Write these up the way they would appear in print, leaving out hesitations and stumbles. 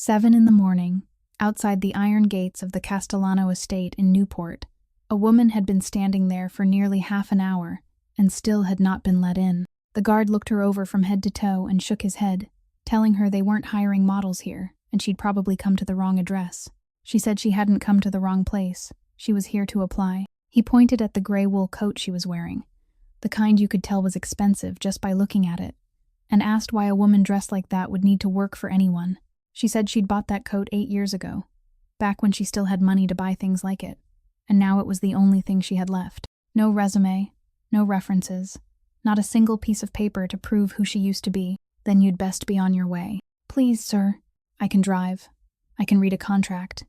7 in the morning, outside the iron gates of the Castellano estate in Newport, a woman had been standing there for nearly half an hour and still had not been let in. The guard looked her over from head to toe and shook his head, telling her they weren't hiring models here and she'd probably come to the wrong address. She said she hadn't come to the wrong place. She was here to apply. He pointed at the gray wool coat she was wearing, the kind you could tell was expensive just by looking at it, and asked why a woman dressed like that would need to work for anyone. She said she'd bought that coat 8 years ago, back when she still had money to buy things like it, and now it was the only thing she had left. No resume, no references, not a single piece of paper to prove who she used to be. Then you'd best be on your way. Please, sir. I can drive. I can read a contract.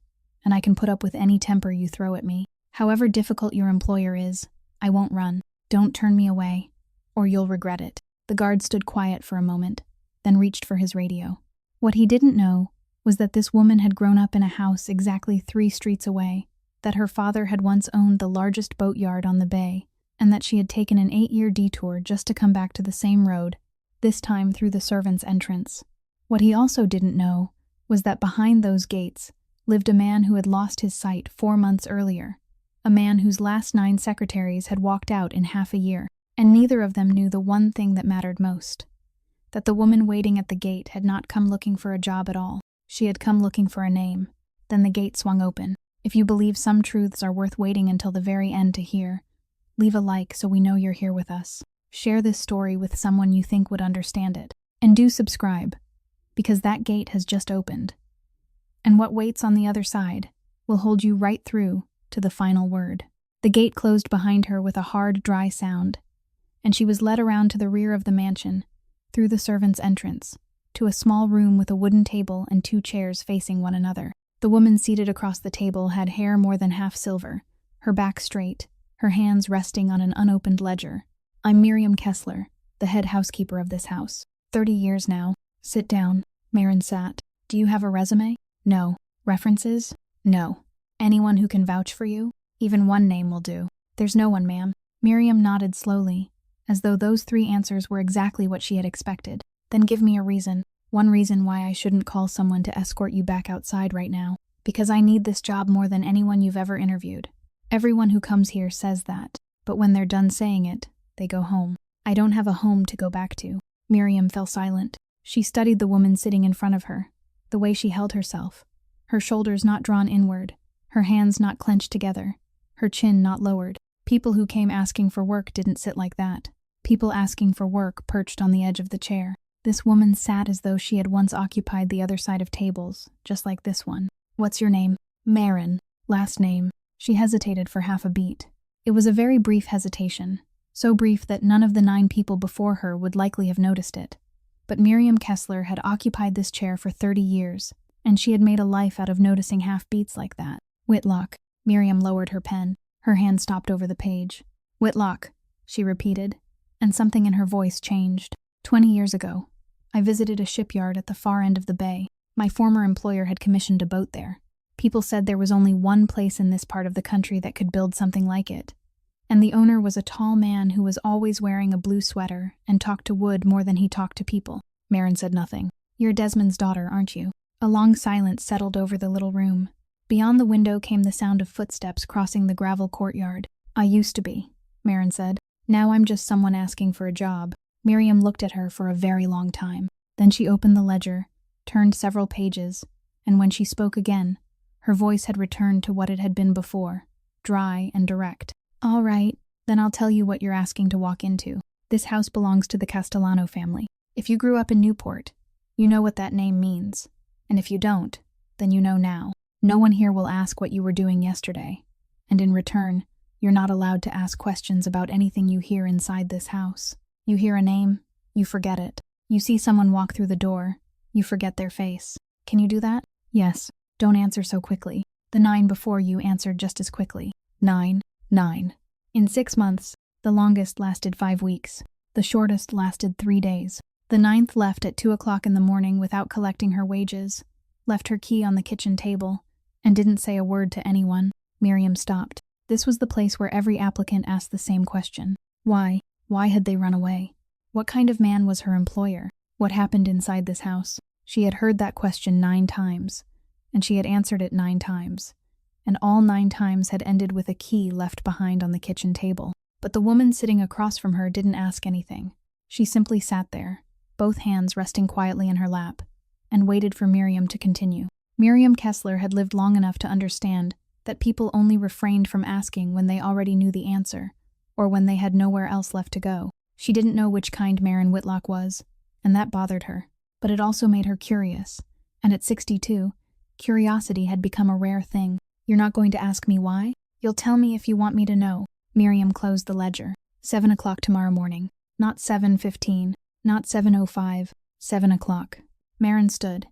And I can put up with any temper you throw at me. However difficult your employer is, I won't run. Don't turn me away, or you'll regret it. The guard stood quiet for a moment, then reached for his radio. What he didn't know was that this woman had grown up in a house exactly 3 streets away, that her father had once owned the largest boatyard on the bay, and that she had taken an 8-year detour just to come back to the same road, this time through the servants' entrance. What he also didn't know was that behind those gates lived a man who had lost his sight 4 months earlier, a man whose last 9 secretaries had walked out in half a year, and neither of them knew the one thing that mattered most. That the woman waiting at the gate had not come looking for a job at all. She had come looking for a name. Then the gate swung open. If you believe some truths are worth waiting until the very end to hear, leave a like so we know you're here with us. Share this story with someone you think would understand it. And do subscribe, because that gate has just opened. And what waits on the other side will hold you right through to the final word. The gate closed behind her with a hard, dry sound, and she was led around to the rear of the mansion, through the servants' entrance, to a small room with a wooden table and 2 chairs facing one another. The woman seated across the table had hair more than half silver, her back straight, her hands resting on an unopened ledger. I'm Miriam Kessler, the head housekeeper of this house. 30 years now. Sit down. Marin sat. Do you have a resume? No. References? No. Anyone who can vouch for you? Even one name will do. There's no one, ma'am. Miriam nodded slowly, as though those 3 answers were exactly what she had expected. Then give me a reason. One reason why I shouldn't call someone to escort you back outside right now. Because I need this job more than anyone you've ever interviewed. Everyone who comes here says that, but when they're done saying it, they go home. I don't have a home to go back to. Miriam fell silent. She studied the woman sitting in front of her, the way she held herself, her shoulders not drawn inward, her hands not clenched together, her chin not lowered. People who came asking for work didn't sit like that. People asking for work perched on the edge of the chair. This woman sat as though she had once occupied the other side of tables, just like this one. What's your name? Marin. Last name. She hesitated for half a beat. It was a very brief hesitation, so brief that none of the 9 people before her would likely have noticed it. But Miriam Kessler had occupied this chair for 30 years, and she had made a life out of noticing half-beats like that. Whitlock. Miriam lowered her pen. Her hand stopped over the page. Whitlock, she repeated, and something in her voice changed. 20 years ago, I visited a shipyard at the far end of the bay. My former employer had commissioned a boat there. People said there was only one place in this part of the country that could build something like it. And the owner was a tall man who was always wearing a blue sweater and talked to wood more than he talked to people. Marin said nothing. You're Desmond's daughter, aren't you? A long silence settled over the little room. Beyond the window came the sound of footsteps crossing the gravel courtyard. I used to be, Marin said. Now I'm just someone asking for a job. Miriam looked at her for a very long time. Then she opened the ledger, turned several pages, and when she spoke again, her voice had returned to what it had been before, dry and direct. All right, then I'll tell you what you're asking to walk into. This house belongs to the Castellano family. If you grew up in Newport, you know what that name means. And if you don't, then you know now. No one here will ask what you were doing yesterday. And in return, you're not allowed to ask questions about anything you hear inside this house. You hear a name, you forget it. You see someone walk through the door, you forget their face. Can you do that? Yes. Don't answer so quickly. The 9 before you answered just as quickly. 9. In 6 months, the longest lasted 5 weeks. The shortest lasted 3 days. The 9th left at 2 o'clock in the morning without collecting her wages, left her key on the kitchen table, and didn't say a word to anyone. Miriam stopped. This was the place where every applicant asked the same question. Why? Why had they run away? What kind of man was her employer? What happened inside this house? She had heard that question 9 times, and she had answered it 9 times, and all 9 times had ended with a key left behind on the kitchen table. But the woman sitting across from her didn't ask anything. She simply sat there, both hands resting quietly in her lap, and waited for Miriam to continue. Miriam Kessler had lived long enough to understand that people only refrained from asking when they already knew the answer, or when they had nowhere else left to go. She didn't know which kind Marin Whitlock was, and that bothered her. But it also made her curious, and at 62, curiosity had become a rare thing. You're not going to ask me why? You'll tell me if you want me to know. Miriam closed the ledger. 7 o'clock tomorrow morning. Not 7:15, not 7:05, 7 o'clock. Marin stood,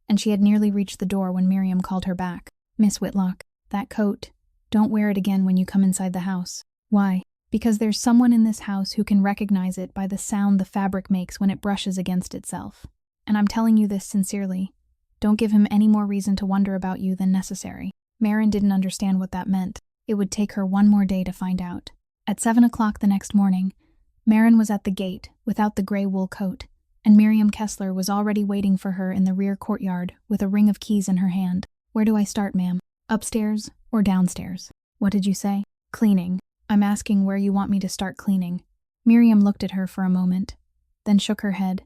and she had nearly reached the door when Miriam called her back. Miss Whitlock, that coat, don't wear it again when you come inside the house. Why? Because there's someone in this house who can recognize it by the sound the fabric makes when it brushes against itself. And I'm telling you this sincerely. Don't give him any more reason to wonder about you than necessary. Marin didn't understand what that meant. It would take her one more day to find out. At 7 o'clock the next morning, Marin was at the gate without the gray wool coat, and Miriam Kessler was already waiting for her in the rear courtyard with a ring of keys in her hand. Where do I start, ma'am? Upstairs or downstairs? What did you say? Cleaning. I'm asking where you want me to start cleaning. Miriam looked at her for a moment, then shook her head,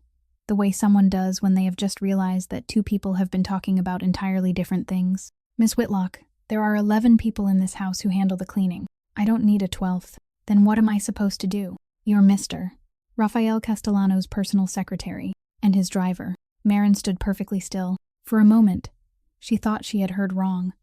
the way someone does when they have just realized that 2 people have been talking about entirely different things. Miss Whitlock, there are 11 people in this house who handle the cleaning. I don't need a 12th. Then what am I supposed to do? You're Mr. Rafael Castellano's personal secretary, and his driver. Marin stood perfectly still. For a moment, she thought she had heard wrong,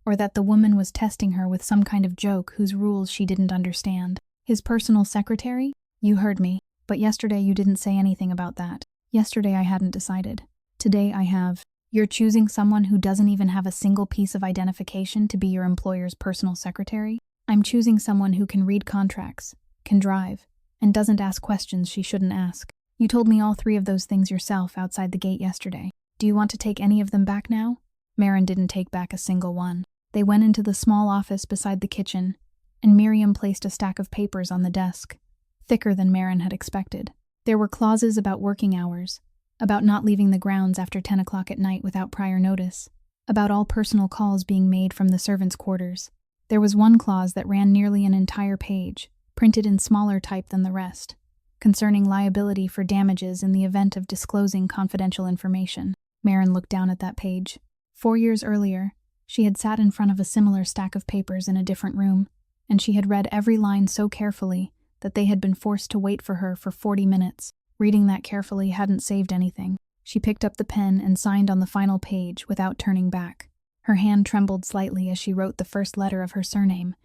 or that the woman was testing her with some kind of joke whose rules she didn't understand. His personal secretary? You heard me, but yesterday you didn't say anything about that. Yesterday I hadn't decided. Today I have. You're choosing someone who doesn't even have a single piece of identification to be your employer's personal secretary? I'm choosing someone who can read contracts, can drive, and doesn't ask questions she shouldn't ask. You told me all 3 of those things yourself outside the gate yesterday. Do you want to take any of them back now? Marin didn't take back a single one. They went into the small office beside the kitchen, and Miriam placed a stack of papers on the desk, thicker than Marin had expected. There were clauses about working hours, about not leaving the grounds after 10 o'clock at night without prior notice, about all personal calls being made from the servants' quarters. There was one clause that ran nearly an entire page, printed in smaller type than the rest, concerning liability for damages in the event of disclosing confidential information. Marin looked down at that page. 4 years earlier, she had sat in front of a similar stack of papers in a different room, and she had read every line so carefully that they had been forced to wait for her for 40 minutes. Reading that carefully hadn't saved anything. She picked up the pen and signed on the final page without turning back. Her hand trembled slightly as she wrote the first letter of her surname,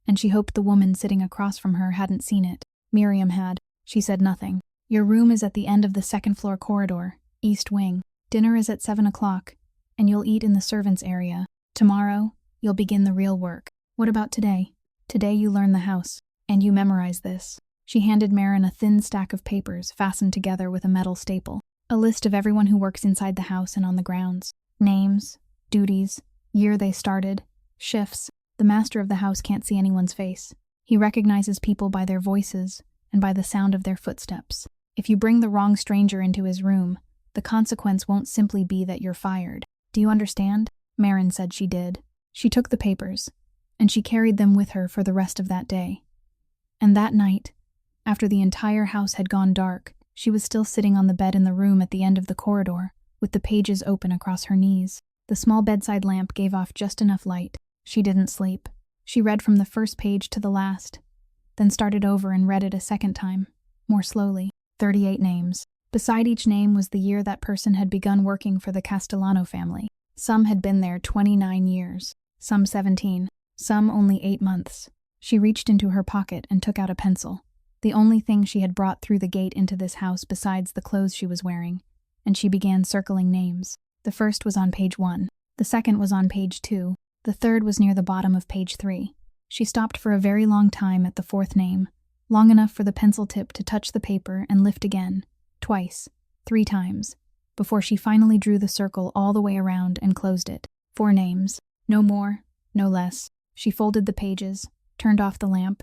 and she hoped the woman sitting across from her hadn't seen it. Miriam had. She said nothing. Your room is at the end of the 2nd floor corridor, east wing. Dinner is at 7 o'clock, and you'll eat in the servants' area. Tomorrow, you'll begin the real work. What about today? Today you learn the house, and you memorize this. She handed Marin a thin stack of papers fastened together with a metal staple. A list of everyone who works inside the house and on the grounds. Names, duties, year they started, shifts. The master of the house can't see anyone's face. He recognizes people by their voices and by the sound of their footsteps. If you bring the wrong stranger into his room, the consequence won't simply be that you're fired. Do you understand? Marin said she did. She took the papers, and she carried them with her for the rest of that day. And that night, after the entire house had gone dark, she was still sitting on the bed in the room at the end of the corridor, with the pages open across her knees. The small bedside lamp gave off just enough light. She didn't sleep. She read from the first page to the last, then started over and read it a second time, more slowly. 38 names. Beside each name was the year that person had begun working for the Castellano family. Some had been there 29 years, some 17, some only 8 months. She reached into her pocket and took out a pencil, the only thing she had brought through the gate into this house besides the clothes she was wearing, and she began circling names. The first was on page 1, the second was on page 2, the third was near the bottom of page 3. She stopped for a very long time at the 4th name, long enough for the pencil tip to touch the paper and lift again, twice, 3 times, before she finally drew the circle all the way around and closed it. 4 names, no more, no less. She folded the pages, turned off the lamp,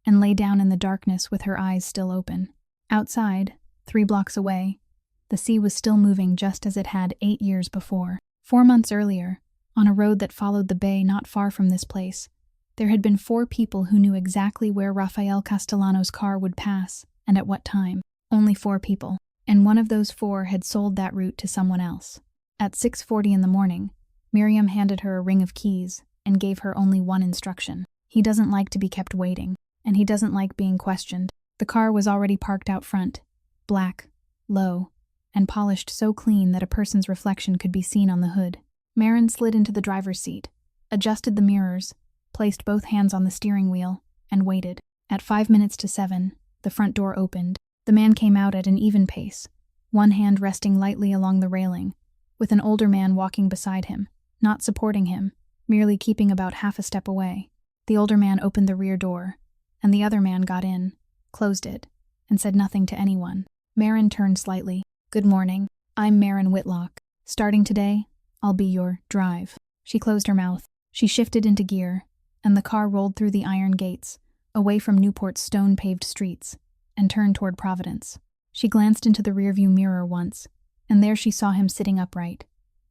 and lay down in the darkness with her eyes still open. Outside, 3 blocks away, The sea was still moving just as it had 8 years before. 4 months earlier, on a road that followed the bay not far from this place, there had been 4 people who knew exactly where Rafael Castellano's car would pass and at what time. Only 4 people, and one of those 4 had sold that route to someone else. At 6:40 in the morning, Miriam handed her a ring of keys and gave her only one instruction. He doesn't like to be kept waiting, and he doesn't like being questioned. The car was already parked out front, black, low, and polished so clean that a person's reflection could be seen on the hood. Marin slid into the driver's seat, adjusted the mirrors, placed both hands on the steering wheel, and waited. At 5 minutes to 7, the front door opened. The man came out at an even pace, one hand resting lightly along the railing, with an older man walking beside him, not supporting him, merely keeping about half a step away. The older man opened the rear door, and the other man got in, closed it, and said nothing to anyone. Marin turned slightly. "Good morning. I'm Marin Whitlock. Starting today, I'll be your drive." She closed her mouth. She shifted into gear, and the car rolled through the iron gates, away from Newport's stone-paved streets, and turned toward Providence. She glanced into the rearview mirror once, and there she saw him sitting upright,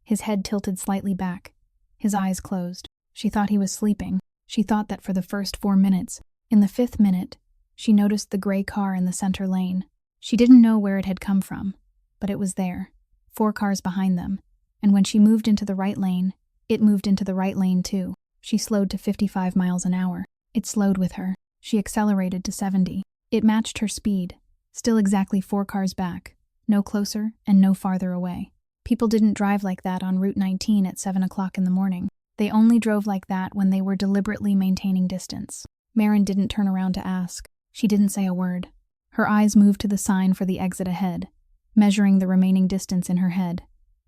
his head tilted slightly back, his eyes closed. She thought he was sleeping. She thought that for the first 4 minutes. In the 5th minute, she noticed the gray car in the center lane. She didn't know where it had come from, but it was there, 4 cars behind them, and when she moved into the right lane, it moved into the right lane too. She slowed to 55 miles an hour. It slowed with her. She accelerated to 70. It matched her speed, still exactly 4 cars back, no closer and no farther away. People didn't drive like that on Route 19 at 7 o'clock in the morning. They only drove like that when they were deliberately maintaining distance. Marin didn't turn around to ask. She didn't say a word. Her eyes moved to the sign for the exit ahead, measuring the remaining distance in her head,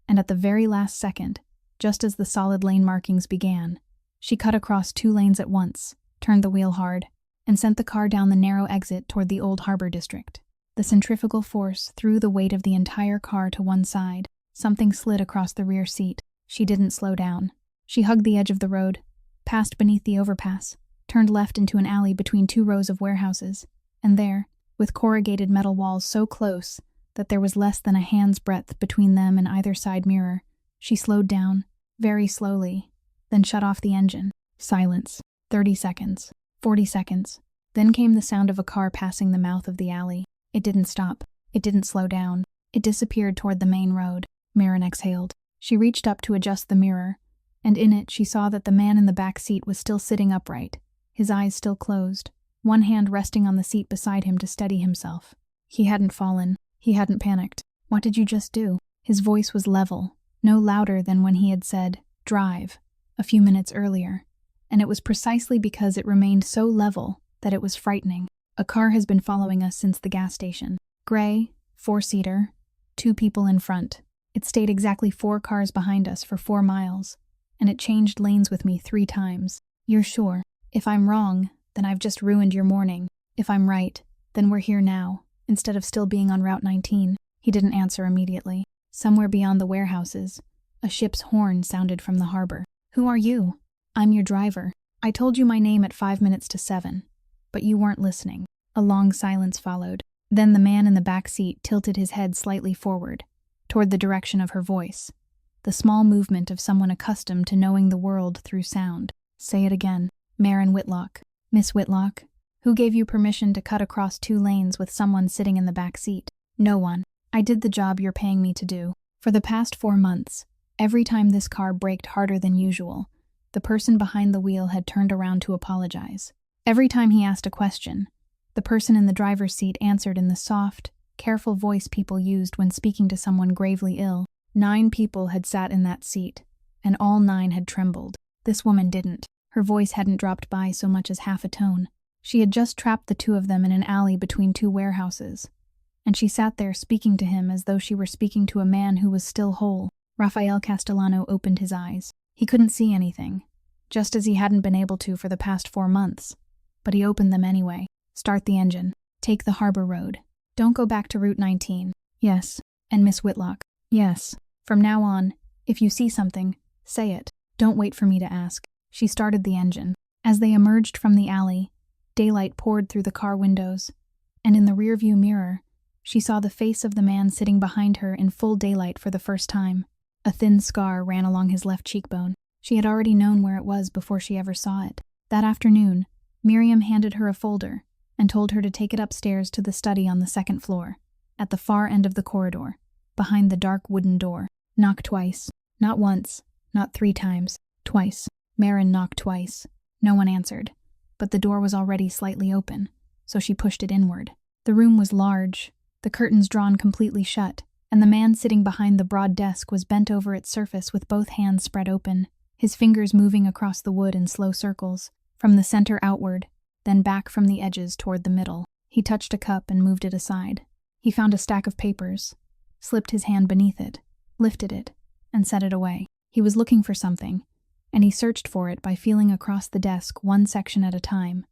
and at the very last second, just as the solid lane markings began, she cut across 2 lanes at once, turned the wheel hard, and sent the car down the narrow exit toward the Old Harbor District. The centrifugal force threw the weight of the entire car to one side. Something slid across the rear seat. She didn't slow down. She hugged the edge of the road, passed beneath the overpass, turned left into an alley between 2 rows of warehouses, and there, with corrugated metal walls so close that there was less than a hand's breadth between them and either side mirror, she slowed down, very slowly, then shut off the engine. Silence. 30 seconds. 40 seconds. Then came the sound of a car passing the mouth of the alley. It didn't stop. It didn't slow down. It disappeared toward the main road. Marin exhaled. She reached up to adjust the mirror, and in it she saw that the man in the back seat was still sitting upright, his eyes still closed, one hand resting on the seat beside him to steady himself. He hadn't fallen. He hadn't panicked. "What did you just do?" His voice was level, no louder than when he had said, "drive," a few minutes earlier, and it was precisely because it remained so level that it was frightening. "A car has been following us since the gas station. Gray, 4-seater, 2 people in front. It stayed exactly 4 cars behind us for 4 miles, and it changed lanes with me 3 times. You're sure? If I'm wrong, then I've just ruined your morning. If I'm right, then we're here now, instead of still being on Route 19. He didn't answer immediately. Somewhere beyond the warehouses, a ship's horn sounded from the harbor. "Who are you?" "I'm your driver. I told you my name at 5 minutes to 7, but you weren't listening." A long silence followed. Then the man in the back seat tilted his head slightly forward, toward the direction of her voice, the small movement of someone accustomed to knowing the world through sound. "Say it again." "Marin Whitlock." "Miss Whitlock, who gave you permission to cut across 2 lanes with someone sitting in the back seat?" "No one. I did the job you're paying me to do. For the past 4 months, every time this car braked harder than usual, the person behind the wheel had turned around to apologize. Every time he asked a question, the person in the driver's seat answered in the soft, careful voice people used when speaking to someone gravely ill. 9 people had sat in that seat, and all 9 had trembled. This woman didn't. Her voice hadn't dropped by so much as half a tone. She had just trapped the 2 of them in an alley between 2 warehouses, and she sat there speaking to him as though she were speaking to a man who was still whole. Rafael Castellano opened his eyes. He couldn't see anything, just as he hadn't been able to for the past 4 months, but he opened them anyway. "Start the engine. Take the harbor road. Don't go back to Route 19. "Yes." "And Miss Whitlock." "Yes. From now on, if you see something, say it. Don't wait for me to ask." She started the engine. As they emerged from the alley, daylight poured through the car windows, and in the rearview mirror, She saw the face of the man sitting behind her in full daylight for the first time. A thin scar ran along his left cheekbone. She had already known where it was before she ever saw it. That afternoon, Miriam handed her a folder and told her to take it upstairs to the study on the second floor, at the far end of the corridor, behind the dark wooden door. Knock twice. Not once, not 3 times, twice. Maren knocked twice. No one answered, but the door was already slightly open, so she pushed it inward. The room was large, the curtains drawn completely shut, and the man sitting behind the broad desk was bent over its surface with both hands spread open, his fingers moving across the wood in slow circles, from the center outward, then back from the edges toward the middle. He touched a cup and moved it aside. He found a stack of papers, slipped his hand beneath it, lifted it, and set it away. He was looking for something, and he searched for it by feeling across the desk one section at a time,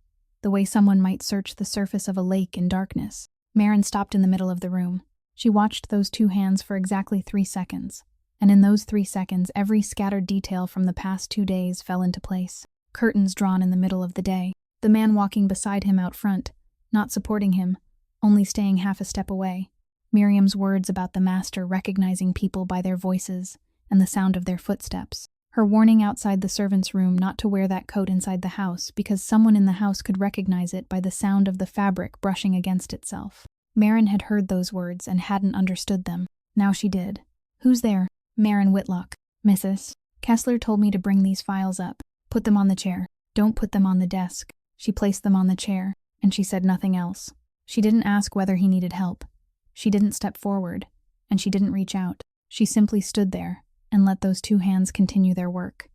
the way someone might search the surface of a lake in darkness. Maren stopped in the middle of the room. She watched those 2 hands for exactly 3 seconds, and in those 3 seconds every scattered detail from the past 2 days fell into place. Curtains drawn in the middle of the day. The man walking beside him out front, not supporting him, only staying half a step away. Miriam's words about the master recognizing people by their voices and the sound of their footsteps. Her warning outside the servants' room not to wear that coat inside the house because someone in the house could recognize it by the sound of the fabric brushing against itself. Maren had heard those words and hadn't understood them. Now she did. "Who's there?" "Maren Whitlock." "Mrs. Kessler told me to bring these files up. Put them on the chair. Don't put them on the desk." She placed them on the chair, and she said nothing else. She didn't ask whether he needed help. She didn't step forward, and she didn't reach out. She simply stood there and let those 2 hands continue their work.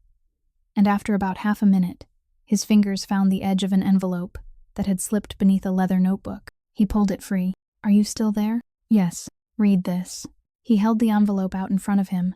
And after about half a minute, his fingers found the edge of an envelope that had slipped beneath a leather notebook. He pulled it free. "Are you still there?" "Yes. Read this." He held the envelope out in front of him,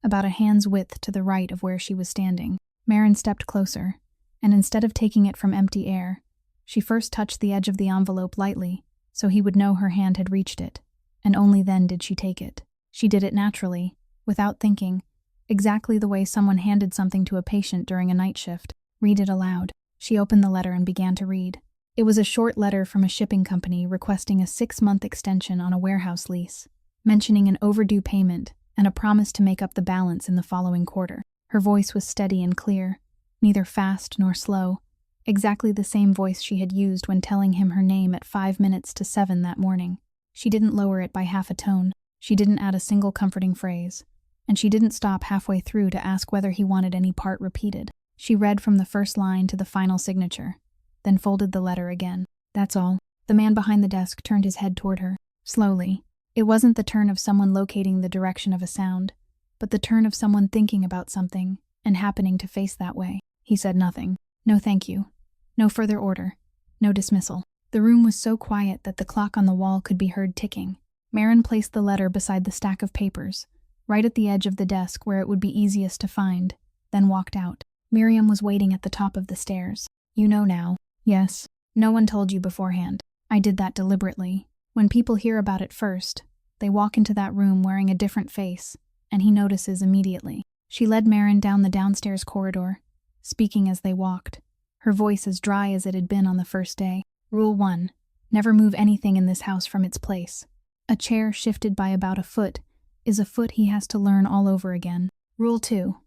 about a hand's width to the right of where she was standing. Maren stepped closer, and instead of taking it from empty air, she first touched the edge of the envelope lightly, so he would know her hand had reached it, and only then did she take it. She did it naturally, without thinking, exactly the way someone handed something to a patient during a night shift. "Read it aloud." She opened the letter and began to read. It was a short letter from a shipping company requesting a 6-month extension on a warehouse lease, mentioning an overdue payment and a promise to make up the balance in the following quarter. Her voice was steady and clear, neither fast nor slow, exactly the same voice she had used when telling him her name at 5 minutes to 7 that morning. She didn't lower it by half a tone. She didn't add a single comforting phrase, and she didn't stop halfway through to ask whether he wanted any part repeated. She read from the first line to the final signature, then folded the letter again. "That's all." The man behind the desk turned his head toward her, slowly. It wasn't the turn of someone locating the direction of a sound, but the turn of someone thinking about something and happening to face that way. He said nothing. No thank you. No further order. No dismissal. The room was so quiet that the clock on the wall could be heard ticking. Maren placed the letter beside the stack of papers, right at the edge of the desk where it would be easiest to find, then walked out. Miriam was waiting at the top of the stairs. "You know now." "Yes. No one told you beforehand. I did that deliberately. When people hear about it first, they walk into that room wearing a different face, and he notices immediately." She led Maren down the downstairs corridor, speaking as they walked, her voice as dry as it had been on the first day. "Rule 1. Never move anything in this house from its place. A chair shifted by about a foot is a foot he has to learn all over again. Rule 2.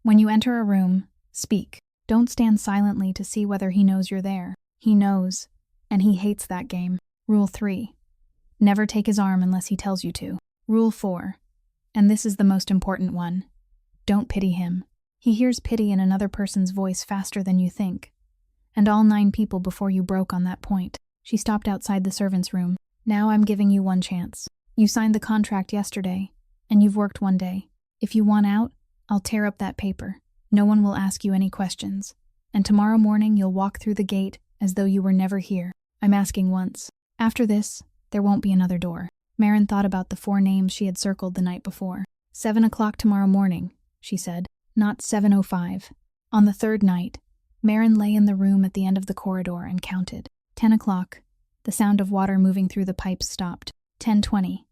When you enter a room, speak. Don't stand silently to see whether he knows you're there. He knows, and he hates that game. Rule 3. Never take his arm unless he tells you to. Rule 4. And this is the most important one. Don't pity him. He hears pity in another person's voice faster than you think. And all 9 people before you broke on that point." She stopped outside the servants' room. "Now I'm giving you one chance. You signed the contract yesterday, and you've worked 1 day. If you want out, I'll tear up that paper. No one will ask you any questions. And tomorrow morning you'll walk through the gate as though you were never here. I'm asking once. After this, there won't be another door." Maren thought about the 4 names she had circled the night before. 7 o'clock tomorrow morning, she said, not 7:05. On the 3rd night, Maren lay in the room at the end of the corridor and counted. 10 o'clock. The sound of water moving through the pipes stopped. 10:20.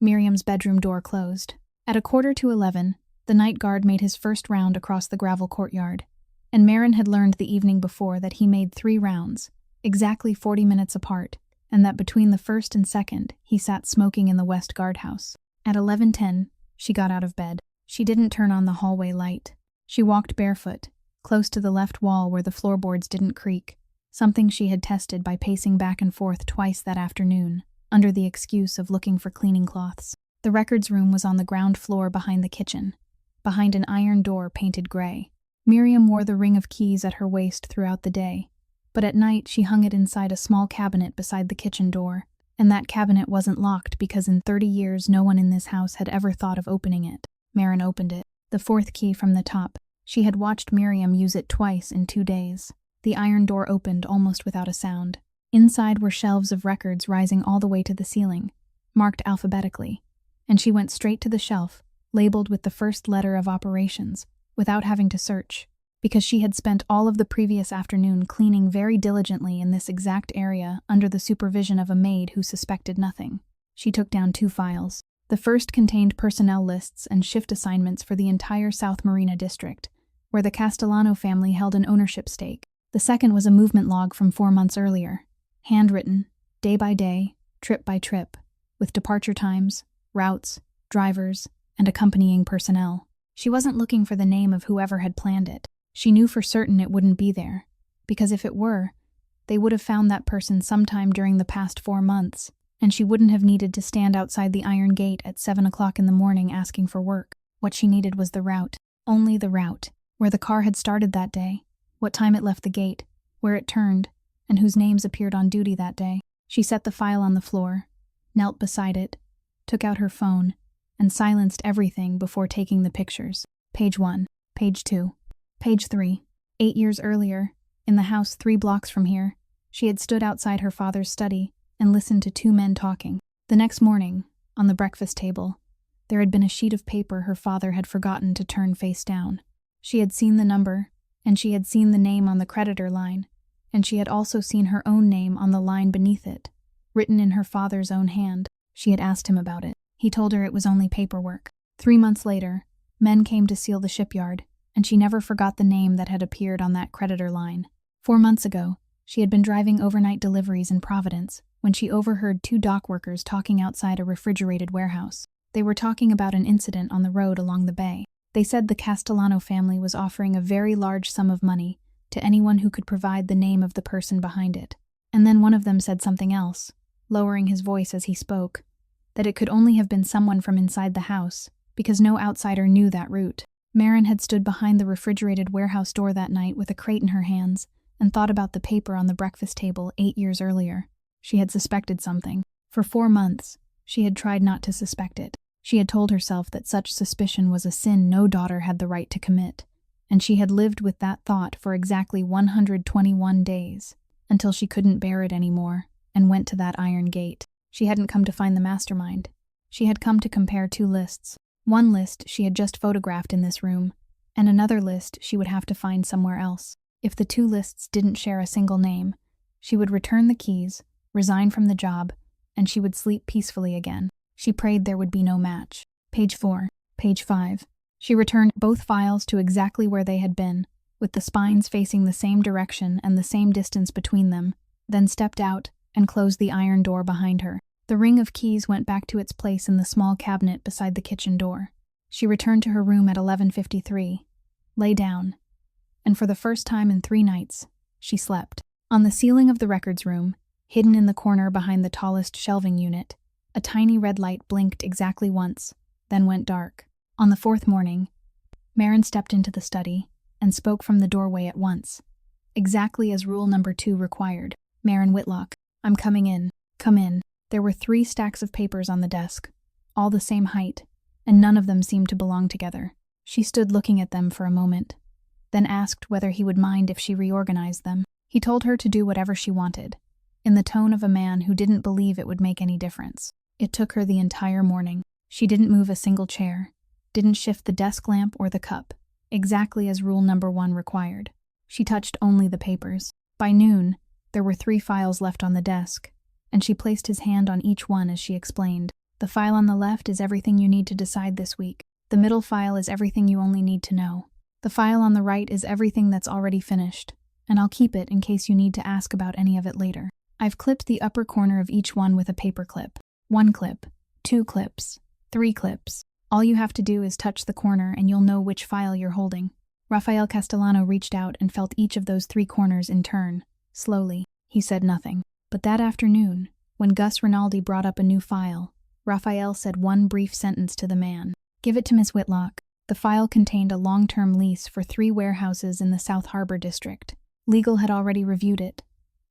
Miriam's bedroom door closed. At 11:15, the night guard made his first round across the gravel courtyard, and Maren had learned the evening before that he made 3 rounds, exactly 40 minutes apart, and that between the first and second, he sat smoking in the West Guardhouse. At 11:10, she got out of bed. She didn't turn on the hallway light. She walked barefoot, close to the left wall where the floorboards didn't creak, something she had tested by pacing back and forth twice that afternoon, under the excuse of looking for cleaning cloths. The records room was on the ground floor behind the kitchen, behind an iron door painted gray. Miriam wore the ring of keys at her waist throughout the day, but at night she hung it inside a small cabinet beside the kitchen door, and that cabinet wasn't locked because in 30 years no one in this house had ever thought of opening it. Maren opened it, the fourth key from the top. She had watched Miriam use it twice in 2 days. The iron door opened almost without a sound. Inside were shelves of records rising all the way to the ceiling, marked alphabetically, and she went straight to the shelf, labeled with the first letter of operations, without having to search, because she had spent all of the previous afternoon cleaning very diligently in this exact area under the supervision of a maid who suspected nothing. She took down 2 files. The first contained personnel lists and shift assignments for the entire South Marina district, where the Castellano family held an ownership stake. The second was a movement log from 4 months earlier, handwritten, day by day, trip by trip, with departure times, routes, drivers, and accompanying personnel. She wasn't looking for the name of whoever had planned it. She knew for certain it wouldn't be there, because if it were, they would have found that person sometime during the past 4 months, and she wouldn't have needed to stand outside the iron gate at 7 o'clock in the morning asking for work. What she needed was the route, only the route, where the car had started that day, what time it left the gate, where it turned, and whose names appeared on duty that day. She set the file on the floor, knelt beside it, took out her phone, and silenced everything before taking the pictures. Page 1, page 2, page 3. 8 years earlier, in the house 3 blocks from here, she had stood outside her father's study and listened to 2 men talking. The next morning, on the breakfast table, there had been a sheet of paper her father had forgotten to turn face down. She had seen the number, and she had seen the name on the creditor line, and she had also seen her own name on the line beneath it, written in her father's own hand. She had asked him about it. He told her it was only paperwork. 3 months later, men came to seal the shipyard, and she never forgot the name that had appeared on that creditor line. 4 months ago, she had been driving overnight deliveries in Providence when she overheard 2 dock workers talking outside a refrigerated warehouse. They were talking about an incident on the road along the bay. They said the Castellano family was offering a very large sum of money to anyone who could provide the name of the person behind it. And then one of them said something else, lowering his voice as he spoke, that it could only have been someone from inside the house, because no outsider knew that route. Maren had stood behind the refrigerated warehouse door that night with a crate in her hands and thought about the paper on the breakfast table 8 years earlier. She had suspected something. For 4 months, she had tried not to suspect it. She had told herself that such suspicion was a sin no daughter had the right to commit, and she had lived with that thought for exactly 121 days, until she couldn't bear it anymore and went to that iron gate. She hadn't come to find the mastermind. She had come to compare 2 lists. One list she had just photographed in this room, and another list she would have to find somewhere else. If the 2 lists didn't share a single name, she would return the keys, resign from the job, and she would sleep peacefully again. She prayed there would be no match. Page 4, page 5. She returned both files to exactly where they had been, with the spines facing the same direction and the same distance between them, then stepped out and closed the iron door behind her. The ring of keys went back to its place in the small cabinet beside the kitchen door. She returned to her room at 11:53, lay down, and for the first time in 3 nights, she slept. On the ceiling of the records room, hidden in the corner behind the tallest shelving unit, a tiny red light blinked exactly once, then went dark. On the 4th morning, Maren stepped into the study and spoke from the doorway at once, exactly as rule number 2 required. "Maren Whitlock, I'm coming in. Come in." There were 3 stacks of papers on the desk, all the same height, and none of them seemed to belong together. She stood looking at them for a moment, then asked whether he would mind if she reorganized them. He told her to do whatever she wanted, in the tone of a man who didn't believe it would make any difference. It took her the entire morning. She didn't move a single chair, didn't shift the desk lamp or the cup, exactly as rule number 1 required. She touched only the papers. By noon, there were 3 files left on the desk, and she placed his hand on each one as she explained. "The file on the left is everything you need to decide this week. The middle file is everything you only need to know. The file on the right is everything that's already finished, and I'll keep it in case you need to ask about any of it later. I've clipped the upper corner of each one with a paper clip. 1 clip, 2 clips, 3 clips. All you have to do is touch the corner and you'll know which file you're holding. Rafael Castellano reached out and felt each of those 3 corners in turn. Slowly, he said nothing. But that afternoon, when Gus Rinaldi brought up a new file, Rafael said one brief sentence to the man. "Give it to Miss Whitlock." The file contained a long-term lease for 3 warehouses in the South Harbor district. Legal had already reviewed it.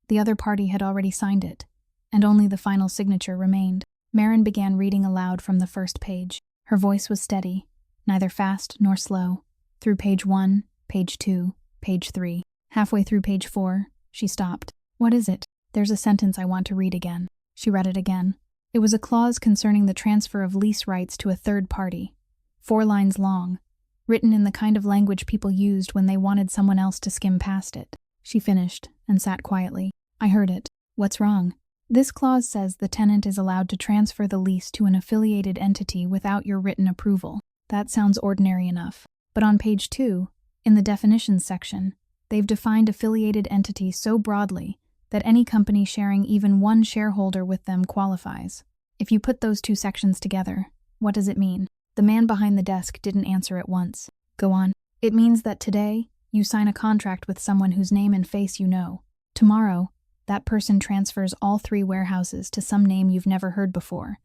The other party had already signed it, and only the final signature remained. Marin began reading aloud from the first page. Her voice was steady, neither fast nor slow. Through page 1, page 2, page 3. Halfway through page 4, she stopped. "What is it?" "There's a sentence I want to read again." She read it again. It was a clause concerning the transfer of lease rights to a third party. 4 lines long, written in the kind of language people used when they wanted someone else to skim past it. She finished and sat quietly. "I heard it. What's wrong?" "This clause says the tenant is allowed to transfer the lease to an affiliated entity without your written approval." That sounds ordinary enough. But on page 2, in the definitions section, they've defined affiliated entity so broadly that any company sharing even one shareholder with them qualifies. If you put those 2 sections together, what does it mean? The man behind the desk didn't answer at once. "Go on." "It means that today, you sign a contract with someone whose name and face you know. Tomorrow, that person transfers all 3 warehouses to some name you've never heard before,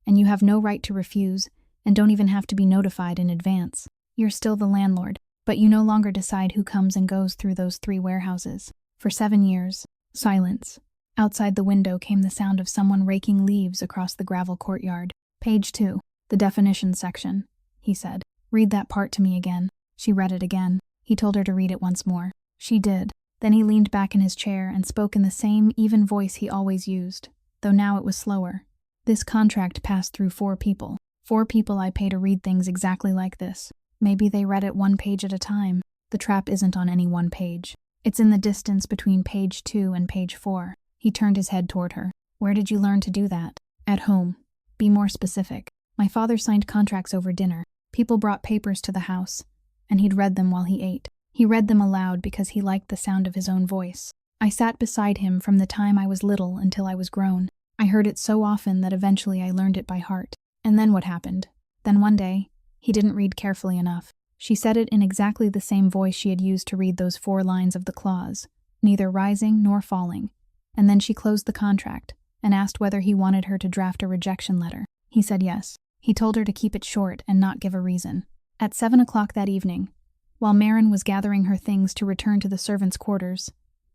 and you have no right to refuse and don't even have to be notified in advance. You're still the landlord, but you no longer decide who comes and goes through those 3 warehouses. For 7 years, silence. Outside the window came the sound of someone raking leaves across the gravel courtyard. "Page 2, the definitions section," he said. "Read that part to me again." She read it again. He told her to read it once more. She did. Then he leaned back in his chair and spoke in the same even voice he always used, though now it was slower. "This contract passed through 4 people. 4 people I pay to read things exactly like this. Maybe they read it 1 page at a time. The trap isn't on any one page. It's in the distance between page 2 and page 4. He turned his head toward her. "Where did you learn to do that?" "At home. Be more specific." "My father signed contracts over dinner. People brought papers to the house, and he'd read them while he ate. He read them aloud because he liked the sound of his own voice. I sat beside him from the time I was little until I was grown. I heard it so often that eventually I learned it by heart. And then what happened? Then one day, he didn't read carefully enough." She said it in exactly the same voice she had used to read those 4 lines of the clause, neither rising nor falling. And then she closed the contract and asked whether he wanted her to draft a rejection letter. He said yes. He told her to keep it short and not give a reason. At 7 o'clock that evening, while Marin was gathering her things to return to the servants' quarters,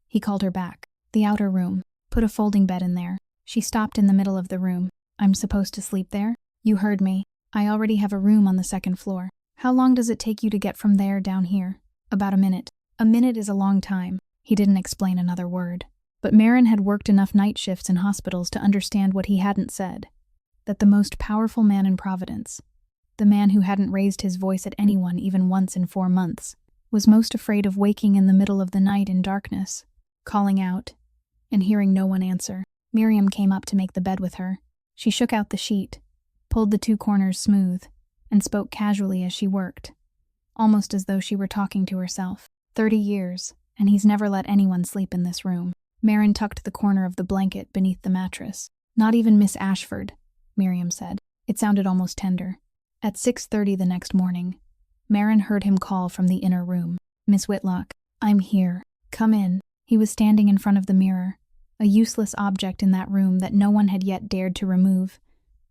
he called her back. "The outer room. Put a folding bed in there." She stopped in the middle of the room. "I'm supposed to sleep there?" "You heard me. I already have a room on the 2nd floor. How long does it take you to get from there down here?" "About a minute." "A minute is a long time." He didn't explain another word. But Marin had worked enough night shifts in hospitals to understand what he hadn't said. That the most powerful man in Providence, the man who hadn't raised his voice at anyone even once in 4 months, was most afraid of waking in the middle of the night in darkness, calling out, and hearing no one answer. Miriam came up to make the bed with her. She shook out the sheet, pulled the 2 corners smooth, and spoke casually as she worked, almost as though she were talking to herself. 30 years, and he's never let anyone sleep in this room." Marin tucked the corner of the blanket beneath the mattress. "Not even Miss Ashford," Miriam said. It sounded almost tender. At 6:30 the next morning, Marin heard him call from the inner room. "Miss Whitlock, I'm here. Come in." He was standing in front of the mirror, a useless object in that room that no one had yet dared to remove,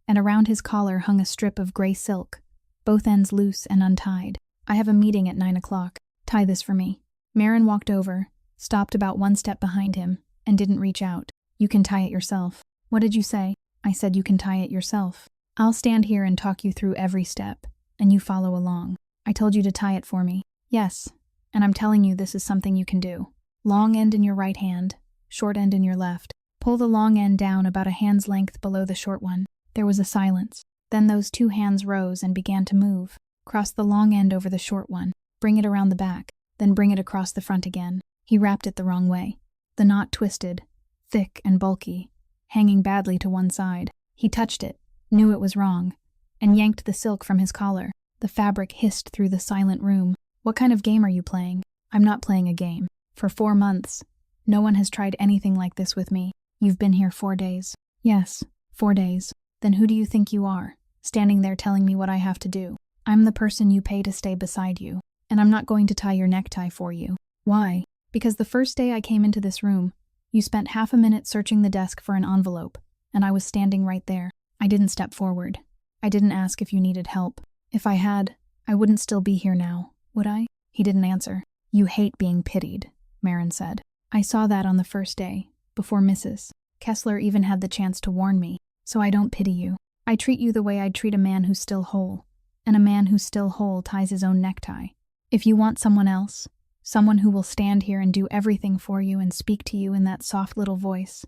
and around his collar hung a strip of gray silk, both ends loose and untied. "I have a meeting at 9 o'clock. Tie this for me." Marin walked over, stopped about 1 step behind him, and didn't reach out. "You can tie it yourself." "What did you say?" "I said you can tie it yourself. I'll stand here and talk you through every step, and you follow along." "I told you to tie it for me." "Yes, and I'm telling you this is something you can do. Long end in your right hand, short end in your left. Pull the long end down about a hand's length below the short one." There was a silence. Then those 2 hands rose and began to move. "Cross the long end over the short one. Bring it around the back, then bring it across the front again." He wrapped it the wrong way. The knot twisted, thick and bulky, hanging badly to one side. He touched it, knew it was wrong, and yanked the silk from his collar. The fabric hissed through the silent room. "What kind of game are you playing?" "I'm not playing a game. For 4 months, no one has tried anything like this with me. You've been here 4 days. Yes, 4 days. Then who do you think you are, standing there telling me what I have to do? I'm the person you pay to stay beside you, and I'm not going to tie your necktie for you. Why? Because the first day I came into this room, you spent half a minute searching the desk for an envelope, and I was standing right there. I didn't step forward. I didn't ask if you needed help. If I had, I wouldn't still be here now, would I? He didn't answer. You hate being pitied, Marin said. I saw that on the first day, before Mrs. Kessler even had the chance to warn me, so I don't pity you. I treat you the way I'd treat a man who's still whole, and a man who's still whole ties his own necktie. If you want someone else, someone who will stand here and do everything for you and speak to you in that soft little voice,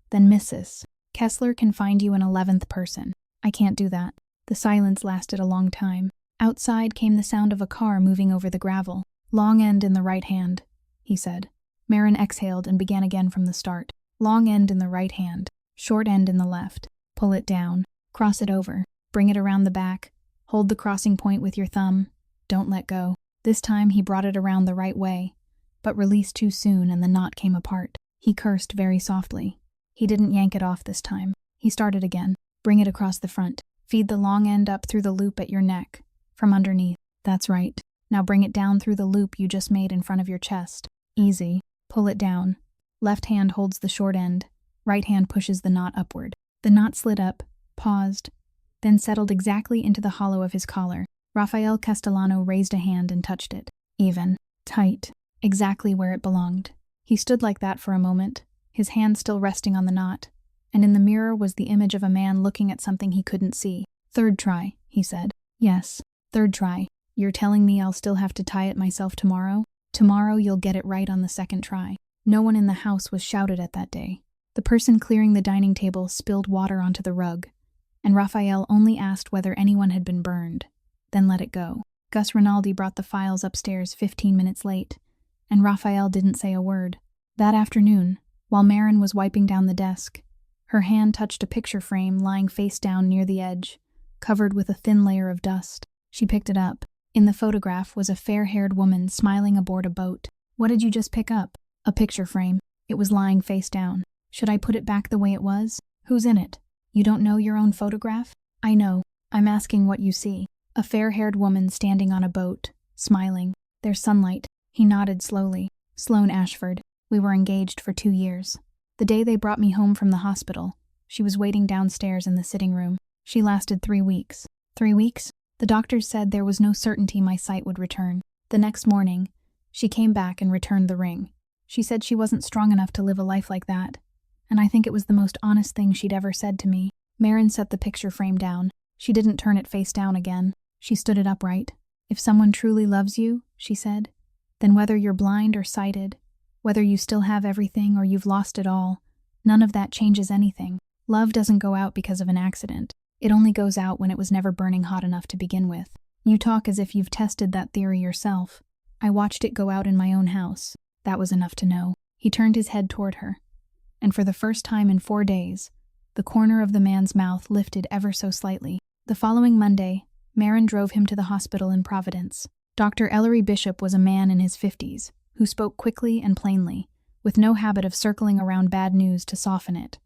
then Mrs. Kessler can find you an 11th person. I can't do that. The silence lasted a long time. Outside came the sound of a car moving over the gravel. Long end in the right hand, he said. Marin exhaled and began again from the start. Long end in the right hand, short end in the left. Pull it down, cross it over, bring it around the back, hold the crossing point with your thumb, don't let go. This time he brought it around the right way, but released too soon and the knot came apart. He cursed very softly. He didn't yank it off this time. He started again. Bring it across the front. Feed the long end up through the loop at your neck, from underneath. That's right. Now bring it down through the loop you just made in front of your chest. Easy. Pull it down. Left hand holds the short end. Right hand pushes the knot upward. The knot slid up, paused, then settled exactly into the hollow of his collar. Rafael Castellano raised a hand and touched it. Even. Tight. Exactly where it belonged. He stood like that for a moment, his hand still resting on the knot, and in the mirror was the image of a man looking at something he couldn't see. Third try, he said. Yes, third try. You're telling me I'll still have to tie it myself tomorrow? Tomorrow you'll get it right on the second try. No one in the house was shouted at that day. The person clearing the dining table spilled water onto the rug, and Raphael only asked whether anyone had been burned, then let it go. Gus Rinaldi brought the files upstairs 15 minutes late, and Raphael didn't say a word. That afternoon, while Marin was wiping down the desk, her hand touched a picture frame lying face down near the edge, covered with a thin layer of dust. She picked it up. In the photograph was a fair-haired woman smiling aboard a boat. What did you just pick up? A picture frame. It was lying face down. Should I put it back the way it was? Who's in it? You don't know your own photograph? I know. I'm asking what you see. A fair-haired woman standing on a boat, smiling. There's sunlight. He nodded slowly. Sloane Ashford. We were engaged for 2 years. The day they brought me home from the hospital, she was waiting downstairs in the sitting room. She lasted 3 weeks. 3 weeks? The doctors said there was no certainty my sight would return. The next morning, she came back and returned the ring. She said she wasn't strong enough to live a life like that, and I think it was the most honest thing she'd ever said to me. Marin set the picture frame down. She didn't turn it face down again. She stood it upright. If someone truly loves you, she said, then whether you're blind or sighted, whether you still have everything or you've lost it all, none of that changes anything. Love doesn't go out because of an accident. It only goes out when it was never burning hot enough to begin with. You talk as if you've tested that theory yourself. I watched it go out in my own house. That was enough to know. He turned his head toward her, and for the first time in 4 days, the corner of the man's mouth lifted ever so slightly. The following Monday, Marin drove him to the hospital in Providence. Dr. Ellery Bishop was a man in his 50s, who spoke quickly and plainly, with no habit of circling around bad news to soften it.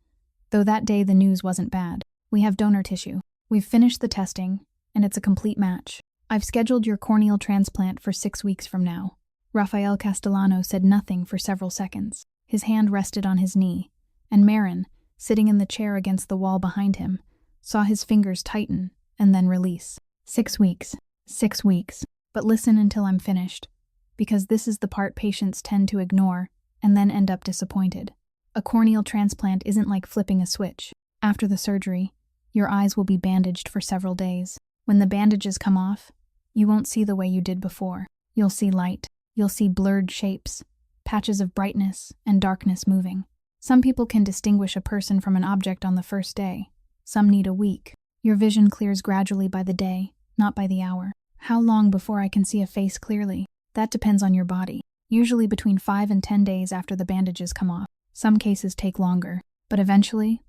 Though that day the news wasn't bad. We have donor tissue. We've finished the testing, and it's a complete match. I've scheduled your corneal transplant for 6 weeks from now. Rafael Castellano said nothing for several seconds. His hand rested on his knee, and Marin, sitting in the chair against the wall behind him, saw his fingers tighten and then release. 6 weeks. 6 weeks. But listen until I'm finished, because this is the part patients tend to ignore and then end up disappointed. A corneal transplant isn't like flipping a switch. After the surgery, your eyes will be bandaged for several days. When the bandages come off, you won't see the way you did before. You'll see light. You'll see blurred shapes, patches of brightness and darkness moving. Some people can distinguish a person from an object on the first day. Some need a week. Your vision clears gradually by the day, not by the hour. How long before I can see a face clearly? That depends on your body. Usually between 5 and 10 days after the bandages come off. Some cases take longer, but eventually,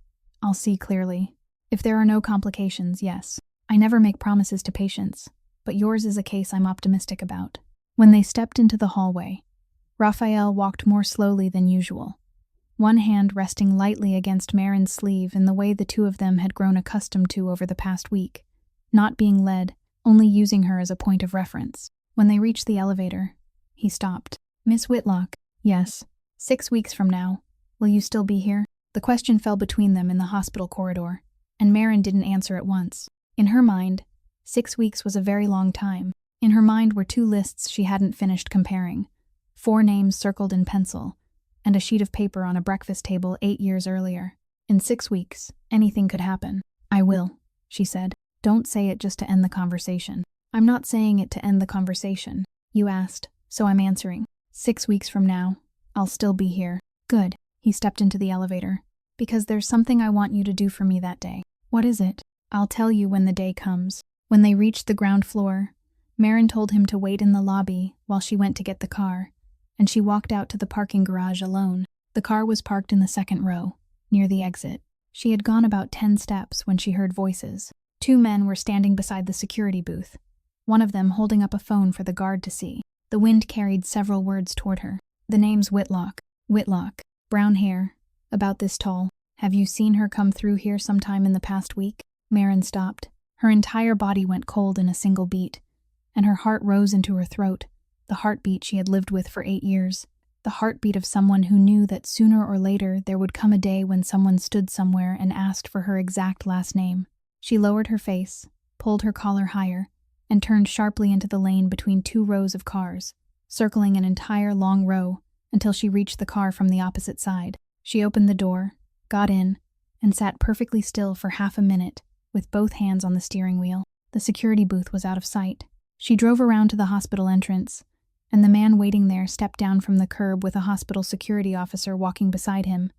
I'll see clearly. If there are no complications, yes. I never make promises to patients, but yours is a case I'm optimistic about. When they stepped into the hallway, Raphael walked more slowly than usual. one hand resting lightly against Marin's sleeve in the way the two of them had grown accustomed to over the past week, not being led, only using her as a point of reference. When they reached the elevator, he stopped. "Miss Whitlock." "Yes." 6 weeks from now, will you still be here?" The question fell between them in the hospital corridor, and Marin didn't answer at once. In her mind, 6 weeks was a very long time. In her mind were 2 lists she hadn't finished comparing, 4 names circled in pencil, and a sheet of paper on a breakfast table 8 years earlier. In 6 weeks, anything could happen. "I will," she said. "Don't say it just to end the conversation." "I'm not saying it to end the conversation. You asked, so I'm answering. 6 weeks from now, I'll still be here." "Good." He stepped into the elevator. "Because there's something I want you to do for me that day." "What is it?" "I'll tell you when the day comes." When they reached the ground floor, Marin told him to wait in the lobby while she went to get the car, and she walked out to the parking garage alone. The car was parked in the second row, near the exit. She had gone about 10 steps when she heard voices. 2 men were standing beside the security booth, one of them holding up a phone for the guard to see. The wind carried several words toward her. "The name's Whitlock. Whitlock. Brown hair. About this tall. Have you seen her come through here sometime in the past week?" Marin stopped. Her entire body went cold in a single beat, and her heart rose into her throat, the heartbeat she had lived with for 8 years. The heartbeat of someone who knew that sooner or later there would come a day when someone stood somewhere and asked for her exact last name. She lowered her face, pulled her collar higher, and turned sharply into the lane between 2 rows of cars, circling an entire long row until she reached the car from the opposite side. She opened the door, got in, and sat perfectly still for half a minute, with both hands on the steering wheel. The security booth was out of sight. She drove around to the hospital entrance, and the man waiting there stepped down from the curb with a hospital security officer walking beside him,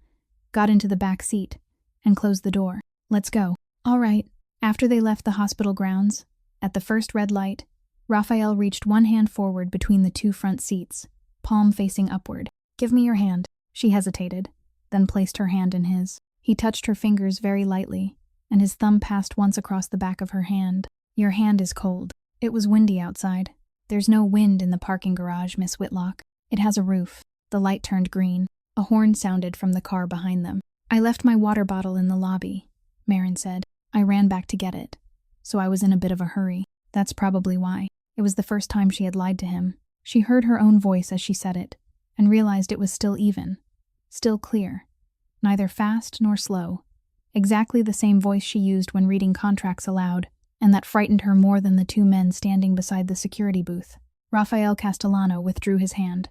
got into the back seat, and closed the door. "Let's go." "All right." After they left the hospital grounds, at the first red light, Raphael reached one hand forward between the 2 front seats, palm facing upward. "Give me your hand." She hesitated, then placed her hand in his. He touched her fingers very lightly, and his thumb passed once across the back of her hand. "Your hand is cold." It was windy outside. "There's no wind in the parking garage, Miss Whitlock. It has a roof." The light turned green. A horn sounded from the car behind them. "I left my water bottle in the lobby," Marin said. "I ran back to get it, so I was in a bit of a hurry." That's probably why. It was the first time she had lied to him. She heard her own voice as she said it, and realized it was still even, still clear, neither fast nor slow. Exactly the same voice she used when reading contracts aloud, and that frightened her more than the 2 men standing beside the security booth. Rafael Castellano withdrew his hand,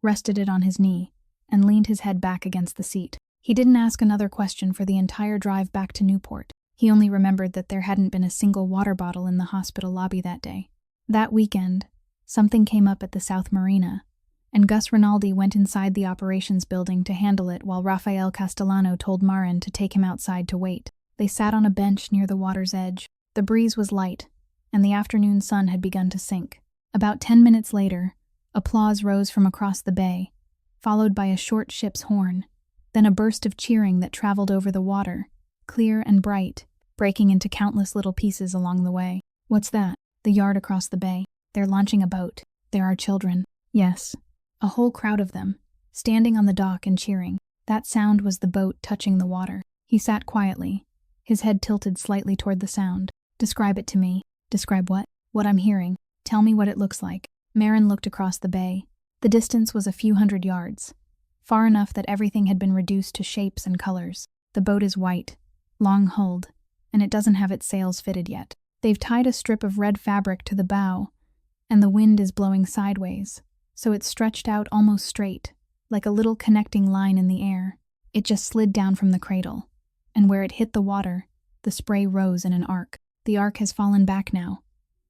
rested it on his knee, and leaned his head back against the seat. He didn't ask another question for the entire drive back to Newport. He only remembered that there hadn't been a single water bottle in the hospital lobby that day. That weekend, something came up at the South Marina, and Gus Rinaldi went inside the operations building to handle it while Rafael Castellano told Marin to take him outside to wait. They sat on a bench near the water's edge. The breeze was light, and the afternoon sun had begun to sink. About 10 minutes later, applause rose from across the bay, followed by a short ship's horn, then a burst of cheering that traveled over the water, clear and bright, breaking into countless little pieces along the way. "What's that?" "The yard across the bay. They're launching a boat. There are children." "Yes." A whole crowd of them, standing on the dock and cheering. That sound was the boat touching the water. He sat quietly, his head tilted slightly toward the sound. "Describe it to me." "Describe what?" "What I'm hearing. Tell me what it looks like." Marin looked across the bay. The distance was a few hundred yards, far enough that everything had been reduced to shapes and colors. "The boat is white, long-hulled, and it doesn't have its sails fitted yet. They've tied a strip of red fabric to the bow, and the wind is blowing sideways, so it's stretched out almost straight, like a little connecting line in the air. It just slid down from the cradle, and where it hit the water, the spray rose in an arc. The arc has fallen back now,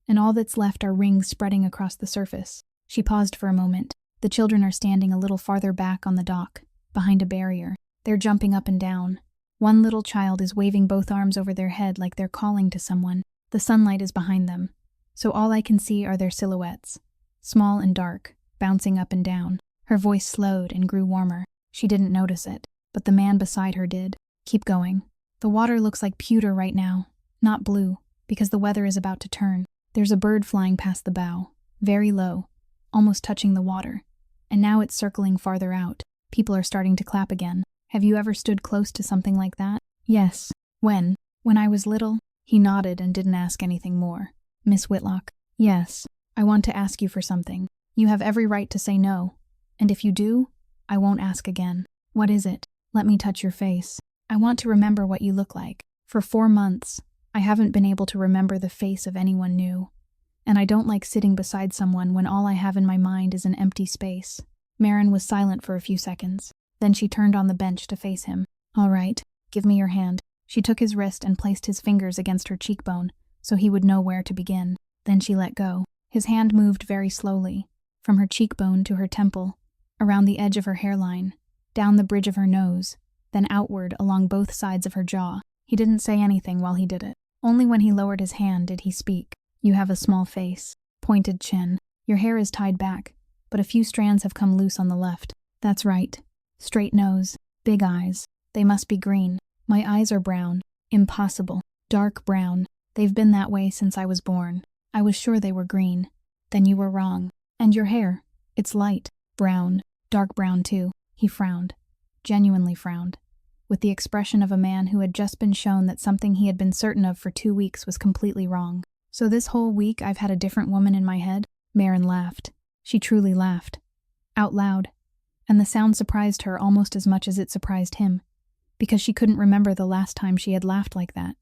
and all that's left are rings spreading across the surface." She paused for a moment. "The children are standing a little farther back on the dock, behind a barrier. They're jumping up and down. One little child is waving both arms over their head like they're calling to someone. The sunlight is behind them, so all I can see are their silhouettes, small and dark, bouncing up and down." Her voice slowed and grew warmer. She didn't notice it, but the man beside her did. "Keep going. The water looks like pewter right now, not blue, because the weather is about to turn. There's a bird flying past the bow, very low, almost touching the water, and now it's circling farther out. People are starting to clap again." Have you ever stood close to something like that? Yes. When? When I was little? He nodded and didn't ask anything more. Miss Whitlock. Yes. I want to ask you for something. You have every right to say no. And if you do, I won't ask again. What is it? Let me touch your face. I want to remember what you look like. For 4 months, I haven't been able to remember the face of anyone new. And I don't like sitting beside someone when all I have in my mind is an empty space. Marin was silent for a few seconds. Then she turned on the bench to face him. All right, give me your hand. She took his wrist and placed his fingers against her cheekbone, so he would know where to begin. Then she let go. His hand moved very slowly, from her cheekbone to her temple, around the edge of her hairline, down the bridge of her nose, then outward along both sides of her jaw. He didn't say anything while he did it. Only when he lowered his hand did he speak. You have a small face, pointed chin. Your hair is tied back, but a few strands have come loose on the left. That's right. Straight nose, big eyes. They must be green. My eyes are brown. Impossible. Dark brown. They've been that way since I was born. I was sure they were green. Then you were wrong. And your hair? It's light. Brown. Dark brown too. He frowned. Genuinely frowned. With the expression of a man who had just been shown that something he had been certain of for 2 weeks was completely wrong. So this whole week I've had a different woman in my head? Marin laughed. She truly laughed. Out loud. And the sound surprised her almost as much as it surprised him, because she couldn't remember the last time she had laughed like that.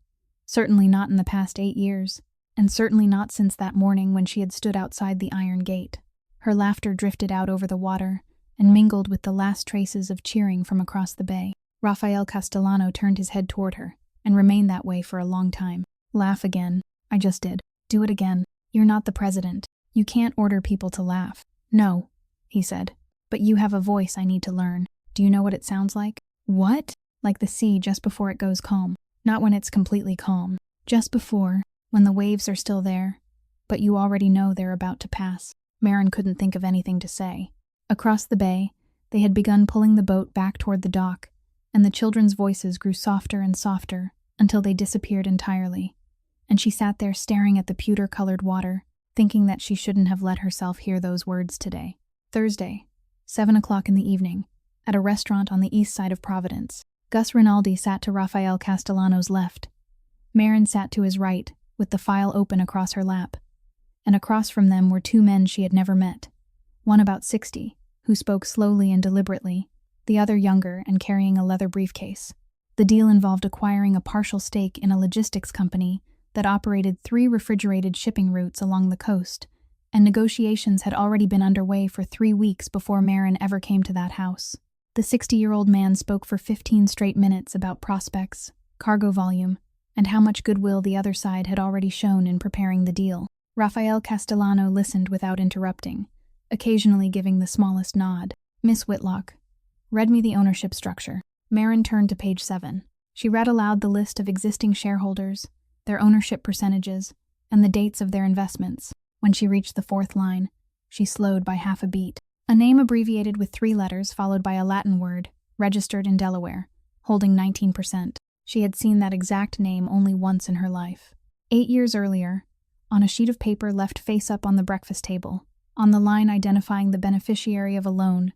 Certainly not in the past 8 years, and certainly not since that morning when she had stood outside the iron gate. Her laughter drifted out over the water and mingled with the last traces of cheering from across the bay. Rafael Castellano turned his head toward her, and remained that way for a long time. Laugh again. I just did. Do it again. You're not the president. You can't order people to laugh. No, he said. But you have a voice I need to learn. Do you know what it sounds like? What? Like the sea just before it goes calm. Not when it's completely calm. Just before, when the waves are still there, but you already know they're about to pass. Marin couldn't think of anything to say. Across the bay, they had begun pulling the boat back toward the dock, and the children's voices grew softer and softer until they disappeared entirely. And she sat there staring at the pewter-colored water, thinking that she shouldn't have let herself hear those words today. Thursday, 7 o'clock in the evening, at a restaurant on the east side of Providence. Gus Rinaldi sat to Rafael Castellano's left. Marin sat to his right, with the file open across her lap. And across from them were 2 men she had never met. One about 60, who spoke slowly and deliberately, the other younger and carrying a leather briefcase. The deal involved acquiring a partial stake in a logistics company that operated 3 refrigerated shipping routes along the coast, and negotiations had already been underway for 3 weeks before Marin ever came to that house. The 60-year-old man spoke for 15 straight minutes about prospects, cargo volume, and how much goodwill the other side had already shown in preparing the deal. Rafael Castellano listened without interrupting, occasionally giving the smallest nod. Miss Whitlock read me the ownership structure. Marin turned to page 7. She read aloud the list of existing shareholders, their ownership percentages, and the dates of their investments. When she reached the 4th line, she slowed by half a beat. A name abbreviated with 3 letters followed by a Latin word, registered in Delaware, holding 19%. She had seen that exact name only once in her life. 8 years earlier, on a sheet of paper left face up on the breakfast table, on the line identifying the beneficiary of a loan,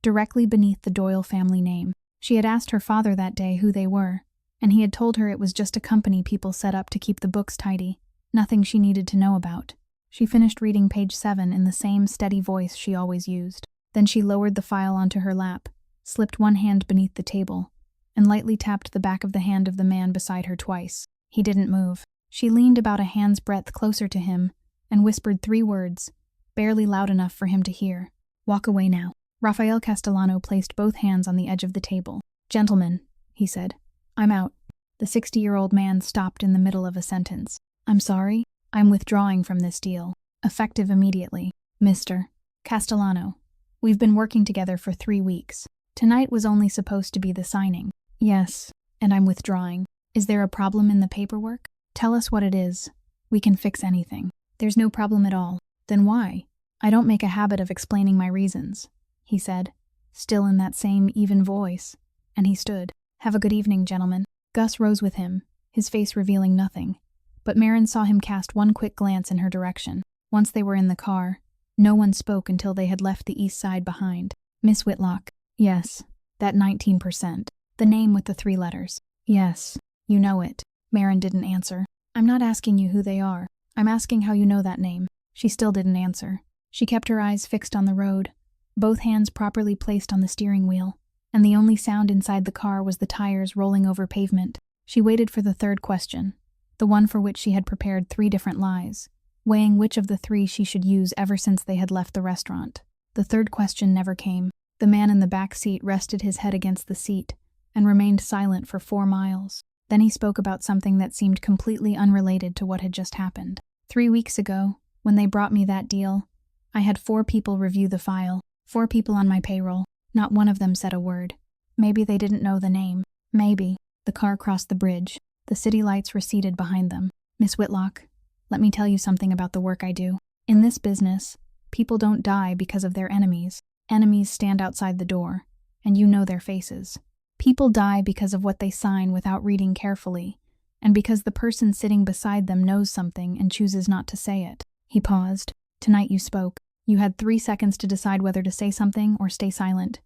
directly beneath the Doyle family name. She had asked her father that day who they were, and he had told her it was just a company people set up to keep the books tidy, nothing she needed to know about. She finished reading page 7 in the same steady voice she always used. Then she lowered the file onto her lap, slipped one hand beneath the table, and lightly tapped the back of the hand of the man beside her twice. He didn't move. She leaned about a hand's breadth closer to him and whispered 3 words, barely loud enough for him to hear. Walk away now. Rafael Castellano placed both hands on the edge of the table. Gentlemen, he said, I'm out. The 60-year-old man stopped in the middle of a sentence. I'm sorry, I'm withdrawing from this deal. Effective immediately. Mr. Castellano, we've been working together for 3 weeks. Tonight was only supposed to be the signing. Yes, and I'm withdrawing. Is there a problem in the paperwork? Tell us what it is. We can fix anything. There's no problem at all. Then why? I don't make a habit of explaining my reasons, he said, still in that same even voice, and he stood. Have a good evening, gentlemen. Gus rose with him, his face revealing nothing, but Marin saw him cast one quick glance in her direction. Once they were in the car, no one spoke until they had left the east side behind. Miss Whitlock. Yes. That 19%. The name with the 3 letters. Yes, you know it. Marin didn't answer. I'm not asking you who they are. I'm asking how you know that name. She still didn't answer. She kept her eyes fixed on the road, both hands properly placed on the steering wheel, and the only sound inside the car was the tires rolling over pavement. She waited for the third question, the one for which she had prepared 3 different lies, weighing which of the 3 she should use ever since they had left the restaurant. The third question never came. The man in the back seat rested his head against the seat and remained silent for 4 miles. Then he spoke about something that seemed completely unrelated to what had just happened. 3 weeks ago, when they brought me that deal, I had 4 people review the file, 4 people on my payroll. Not one of them said a word. Maybe they didn't know the name. Maybe. The car crossed the bridge. The city lights receded behind them. Miss Whitlock, let me tell you something about the work I do. In this business, people don't die because of their enemies. Enemies stand outside the door, and you know their faces. People die because of what they sign without reading carefully, and because the person sitting beside them knows something and chooses not to say it. He paused. Tonight you spoke. You had 3 seconds to decide whether to say something or stay silent.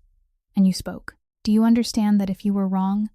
And you spoke. Do you understand that if you were wrong,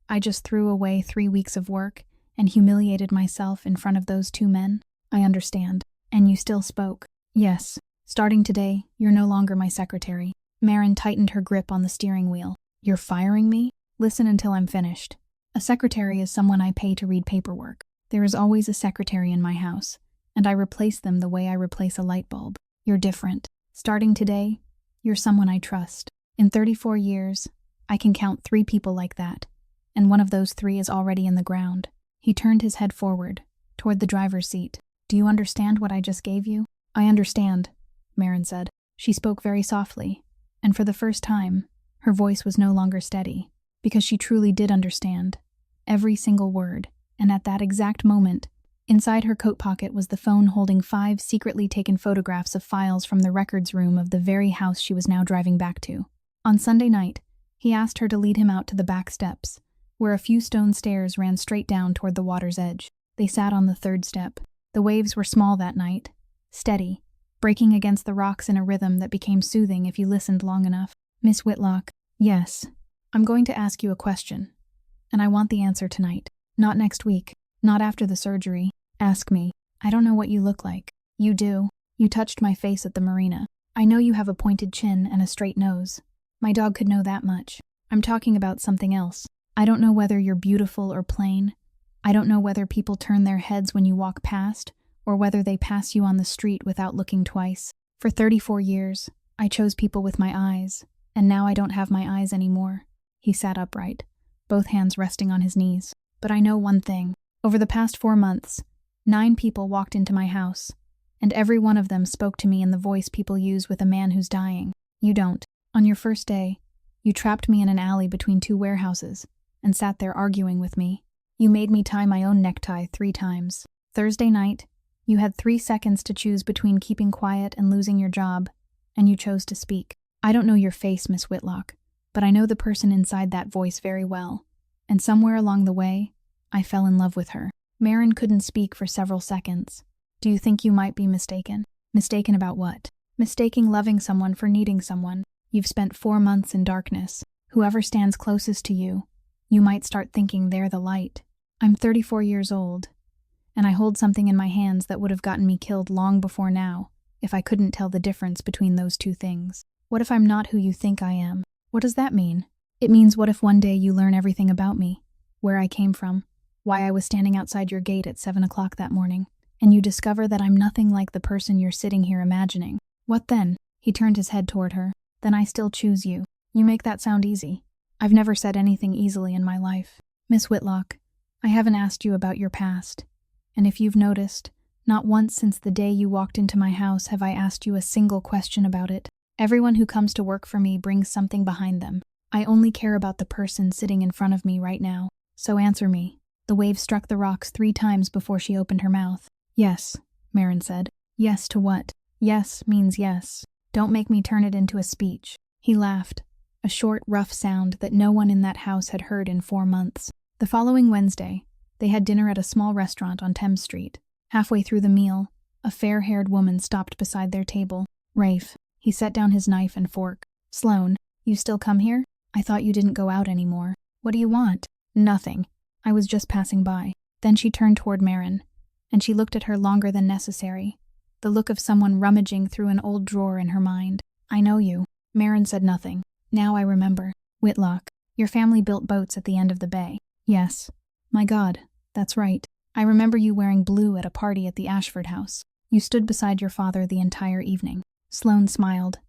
I just threw away 3 weeks of work and humiliated myself in front of those 2 men? I understand. And you still spoke. Yes. Starting today, you're no longer my secretary. Marin tightened her grip on the steering wheel. You're firing me? Listen until I'm finished. A secretary is someone I pay to read paperwork. There is always a secretary in my house, and I replace them the way I replace a light bulb. You're different. Starting today, you're someone I trust. In 34 years, I can count 3 people like that, and one of those 3 is already in the ground. He turned his head forward, toward the driver's seat. Do you understand what I just gave you? I understand, Marin said. She spoke very softly, and for the first time, her voice was no longer steady, because she truly did understand. Every single word, and at that exact moment, inside her coat pocket was the phone holding 5 secretly taken photographs of files from the records room of the very house she was now driving back to. On Sunday night, he asked her to lead him out to the back steps, where a few stone stairs ran straight down toward the water's edge. They sat on the 3rd step. The waves were small that night, steady, breaking against the rocks in a rhythm that became soothing if you listened long enough. Miss Whitlock, yes, I'm going to ask you a question, and I want the answer tonight. Not next week, not after the surgery. Ask me. I don't know what you look like. You do. You touched my face at the marina. I know you have a pointed chin and a straight nose. My dog could know that much. I'm talking about something else. I don't know whether you're beautiful or plain. I don't know whether people turn their heads when you walk past, or whether they pass you on the street without looking twice. For 34 years, I chose people with my eyes, and now I don't have my eyes anymore. He sat upright, both hands resting on his knees. But I know one thing. Over the past 4 months, 9 people walked into my house, and every one of them spoke to me in the voice people use with a man who's dying. You don't. On your first day, you trapped me in an alley between 2 warehouses, and sat there arguing with me. You made me tie my own necktie 3 times. Thursday night, you had 3 seconds to choose between keeping quiet and losing your job, and you chose to speak. I don't know your face, Miss Whitlock, but I know the person inside that voice very well, and somewhere along the way, I fell in love with her. Marin couldn't speak for several seconds. Do you think you might be mistaken? Mistaken about what? Mistaking loving someone for needing someone. You've spent 4 months in darkness. Whoever stands closest to you, you might start thinking they're the light. I'm 34 years old, and I hold something in my hands that would have gotten me killed long before now, if I couldn't tell the difference between those 2 things. What if I'm not who you think I am? What does that mean? It means what if one day you learn everything about me, where I came from, why I was standing outside your gate at 7 o'clock that morning, and you discover that I'm nothing like the person you're sitting here imagining. What then? He turned his head toward her. Then I still choose you. You make that sound easy. I've never said anything easily in my life. Miss Whitlock, I haven't asked you about your past, and if you've noticed, not once since the day you walked into my house have I asked you a single question about it. Everyone who comes to work for me brings something behind them. I only care about the person sitting in front of me right now. So answer me. The wave struck the rocks 3 times before she opened her mouth. Yes, Marin said. Yes to what? Yes means yes. Don't make me turn it into a speech. He laughed, a short, rough sound that no one in that house had heard in 4 months. The following Wednesday, they had dinner at a small restaurant on Thames Street. Halfway through the meal, a fair-haired woman stopped beside their table. Rafe. He set down his knife and fork. Sloane, you still come here? I thought you didn't go out anymore. What do you want? Nothing. I was just passing by. Then she turned toward Marin, and she looked at her longer than necessary, the look of someone rummaging through an old drawer in her mind. I know you. Marin said nothing. Now I remember. Whitlock. Your family built boats at the end of the bay. Yes. My God, that's right. I remember you wearing blue at a party at the Ashford house. You stood beside your father the entire evening. Sloane smiled.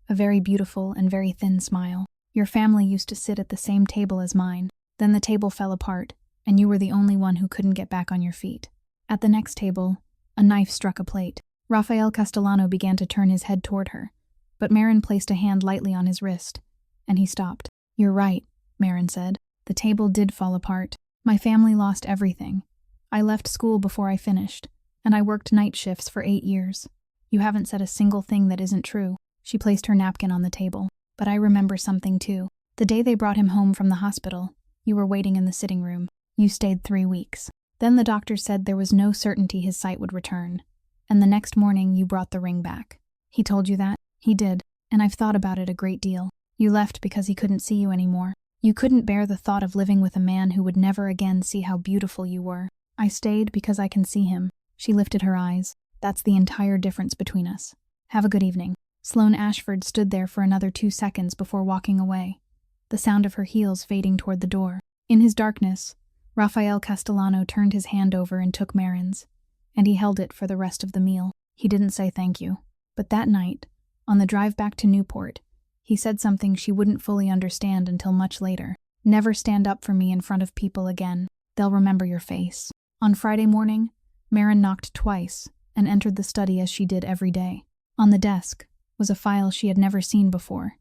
A very beautiful and very thin smile. Your family used to sit at the same table as mine. Then the table fell apart, and you were the only one who couldn't get back on your feet. At the next table, a knife struck a plate. Rafael Castellano began to turn his head toward her, but Marin placed a hand lightly on his wrist, and he stopped. You're right, Marin said. The table did fall apart. My family lost everything. I left school before I finished, and I worked night shifts for 8 years. You haven't said a single thing that isn't true. She placed her napkin on the table. But I remember something too. The day they brought him home from the hospital, you were waiting in the sitting room. You stayed 3 weeks. Then the doctor said there was no certainty his sight would return. And the next morning you brought the ring back. He told you that? He did. And I've thought about it a great deal. You left because he couldn't see you anymore. You couldn't bear the thought of living with a man who would never again see how beautiful you were. I stayed because I can see him. She lifted her eyes. That's the entire difference between us. Have a good evening. Sloane Ashford stood there for another 2 seconds before walking away, the sound of her heels fading toward the door. In his darkness, Rafael Castellano turned his hand over and took Marin's, and he held it for the rest of the meal. He didn't say thank you. But that night, on the drive back to Newport, he said something she wouldn't fully understand until much later. Never stand up for me in front of people again. They'll remember your face. On Friday morning, Marin knocked twice and entered the study as she did every day. On the desk was a file she had never seen before.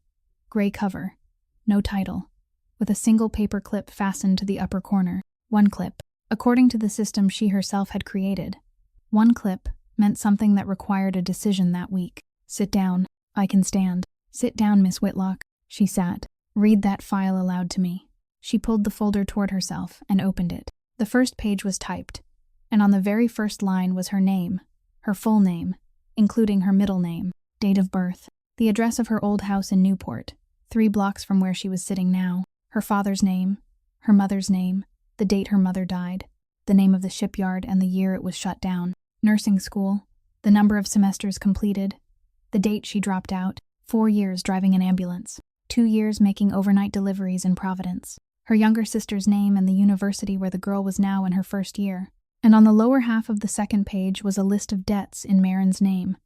Gray cover, no title, with a single paper clip fastened to the upper corner. One clip, according to the system she herself had created. One clip meant something that required a decision that week. Sit down. I can stand. Sit down, Miss Whitlock. She sat. Read that file aloud to me. She pulled the folder toward herself and opened it. The first page was typed, and on the very first line was her name, her full name, including her middle name, date of birth, the address of her old house in Newport, 3 blocks from where she was sitting now, her father's name, her mother's name, the date her mother died, the name of the shipyard and the year it was shut down, nursing school, the number of semesters completed, the date she dropped out, 4 years driving an ambulance, 2 years making overnight deliveries in Providence, her younger sister's name and the university where the girl was now in her first year. And on the lower half of the second page was a list of debts in Marin's name,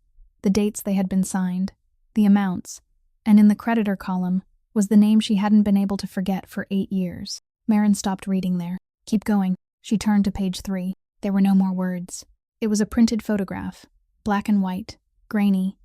the dates they had been signed, the amounts, and in the creditor column was the name she hadn't been able to forget for 8 years. Marin stopped reading there. Keep going. She turned to page 3. There were no more words. It was a printed photograph, black and white, grainy,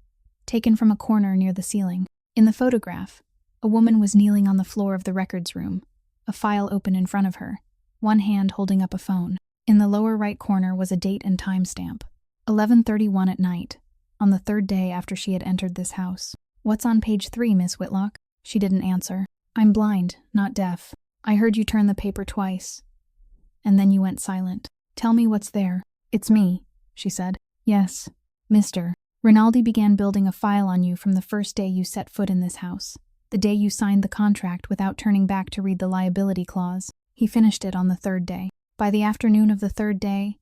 taken from a corner near the ceiling. In the photograph, a woman was kneeling on the floor of the records room, a file open in front of her, one hand holding up a phone. In the lower right corner was a date and time stamp. 11:31 at night, on the 3rd day after she had entered this house. What's on page 3, Miss Whitlock? She didn't answer. I'm blind, not deaf. I heard you turn the paper twice. And then you went silent. Tell me what's there. It's me, she said. Yes, Mr. Rinaldi began building a file on you from the first day you set foot in this house. The day you signed the contract without turning back to read the liability clause. He finished it on the 3rd day. By the afternoon of the 3rd day,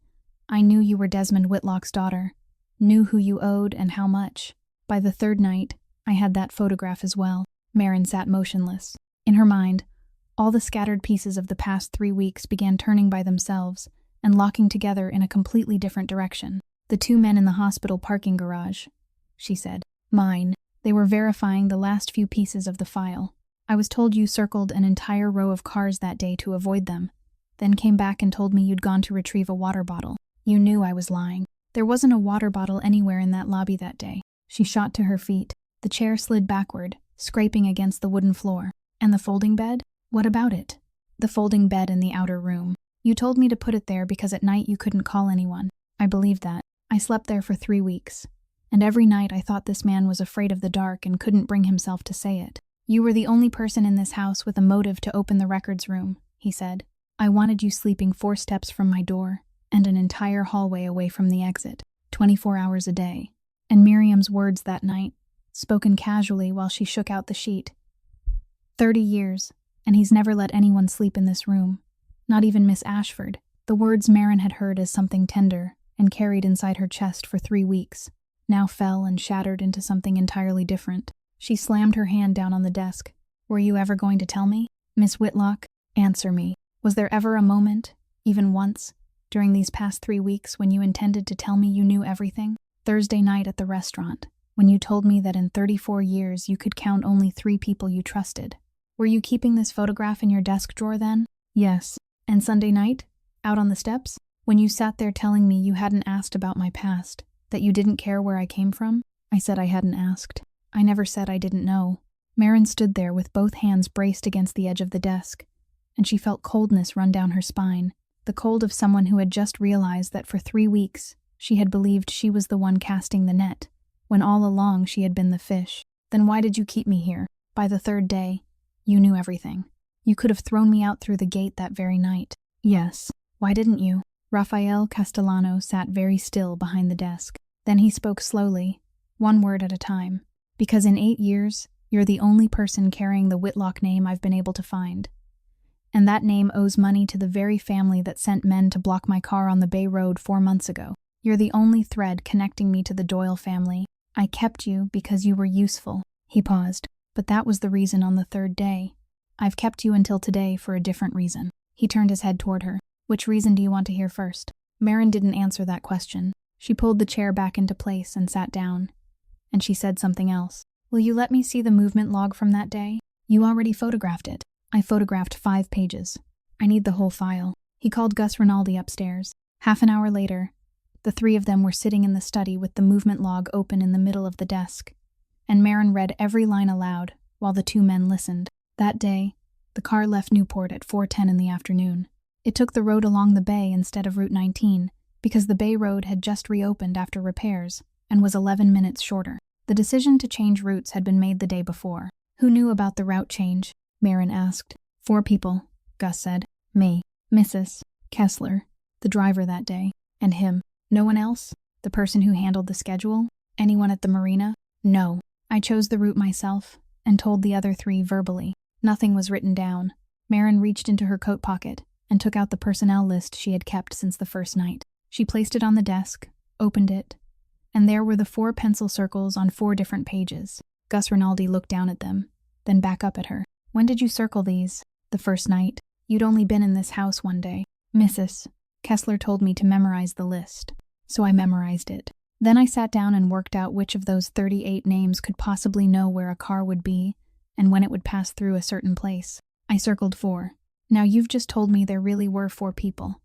I knew you were Desmond Whitlock's daughter, knew who you owed and how much. By the 3rd night, I had that photograph as well. Marin sat motionless. In her mind, all the scattered pieces of the past 3 weeks began turning by themselves and locking together in a completely different direction. The 2 men in the hospital parking garage, she said. Mine. They were verifying the last few pieces of the file. I was told you circled an entire row of cars that day to avoid them, then came back and told me you'd gone to retrieve a water bottle. You knew I was lying. There wasn't a water bottle anywhere in that lobby that day. She shot to her feet. The chair slid backward, scraping against the wooden floor. And the folding bed? What about it? The folding bed in the outer room. You told me to put it there because at night you couldn't call anyone. I believed that. I slept there for 3 weeks. And every night I thought this man was afraid of the dark and couldn't bring himself to say it. You were the only person in this house with a motive to open the records room, he said. I wanted you sleeping 4 steps from my door and an entire hallway away from the exit, 24 hours a day. And Miriam's words that night, spoken casually while she shook out the sheet. 30 years, and he's never let anyone sleep in this room. Not even Miss Ashford. The words Marin had heard as something tender and carried inside her chest for 3 weeks, now fell and shattered into something entirely different. She slammed her hand down on the desk. Were you ever going to tell me? Miss Whitlock, answer me. Was there ever a moment, even once, during these past 3 weeks when you intended to tell me you knew everything? Thursday night at the restaurant, when you told me that in 34 years you could count only 3 people you trusted. Were you keeping this photograph in your desk drawer then? Yes. And Sunday night, out on the steps, when you sat there telling me you hadn't asked about my past, that you didn't care where I came from? I said I hadn't asked. I never said I didn't know. Marin stood there with both hands braced against the edge of the desk, and she felt coldness run down her spine, the cold of someone who had just realized that for 3 weeks she had believed she was the one casting the net, when all along she had been the fish. Then why did you keep me here? By the 3rd day, you knew everything. You could have thrown me out through the gate that very night. Yes. Why didn't you? Rafael Castellano sat very still behind the desk. Then he spoke slowly, one word at a time. Because in 8 years, you're the only person carrying the Whitlock name I've been able to find. And that name owes money to the very family that sent men to block my car on the Bay Road 4 months ago. You're the only thread connecting me to the Doyle family. I kept you because you were useful. He paused. But that was the reason on the 3rd day. I've kept you until today for a different reason. He turned his head toward her. Which reason do you want to hear first? Marin didn't answer that question. She pulled the chair back into place and sat down. And she said something else. Will you let me see the movement log from that day? You already photographed it. I photographed 5 pages. I need the whole file. He called Gus Rinaldi upstairs. Half an hour later, the 3 of them were sitting in the study with the movement log open in the middle of the desk, and Marin read every line aloud while the 2 men listened. That day, the car left Newport at 4:10 in the afternoon. It took the road along the bay instead of Route 19 because the Bay Road had just reopened after repairs and was 11 minutes shorter. The decision to change routes had been made the day before. Who knew about the route change? Marin asked. 4 people, Gus said. Me, Mrs. Kessler, the driver that day, and him. No one else? The person who handled the schedule? Anyone at the marina? No. I chose the route myself and told the other 3 verbally. Nothing was written down. Marin reached into her coat pocket and took out the personnel list she had kept since the first night. She placed it on the desk, opened it, and there were the 4 pencil circles on 4 different pages. Gus Rinaldi looked down at them, then back up at her. When did you circle these? The first night. You'd only been in this house 1 day. Mrs. Kessler told me to memorize the list, so I memorized it. Then I sat down and worked out which of those 38 names could possibly know where a car would be and when it would pass through a certain place. I circled 4. Now you've just told me there really were 4 people,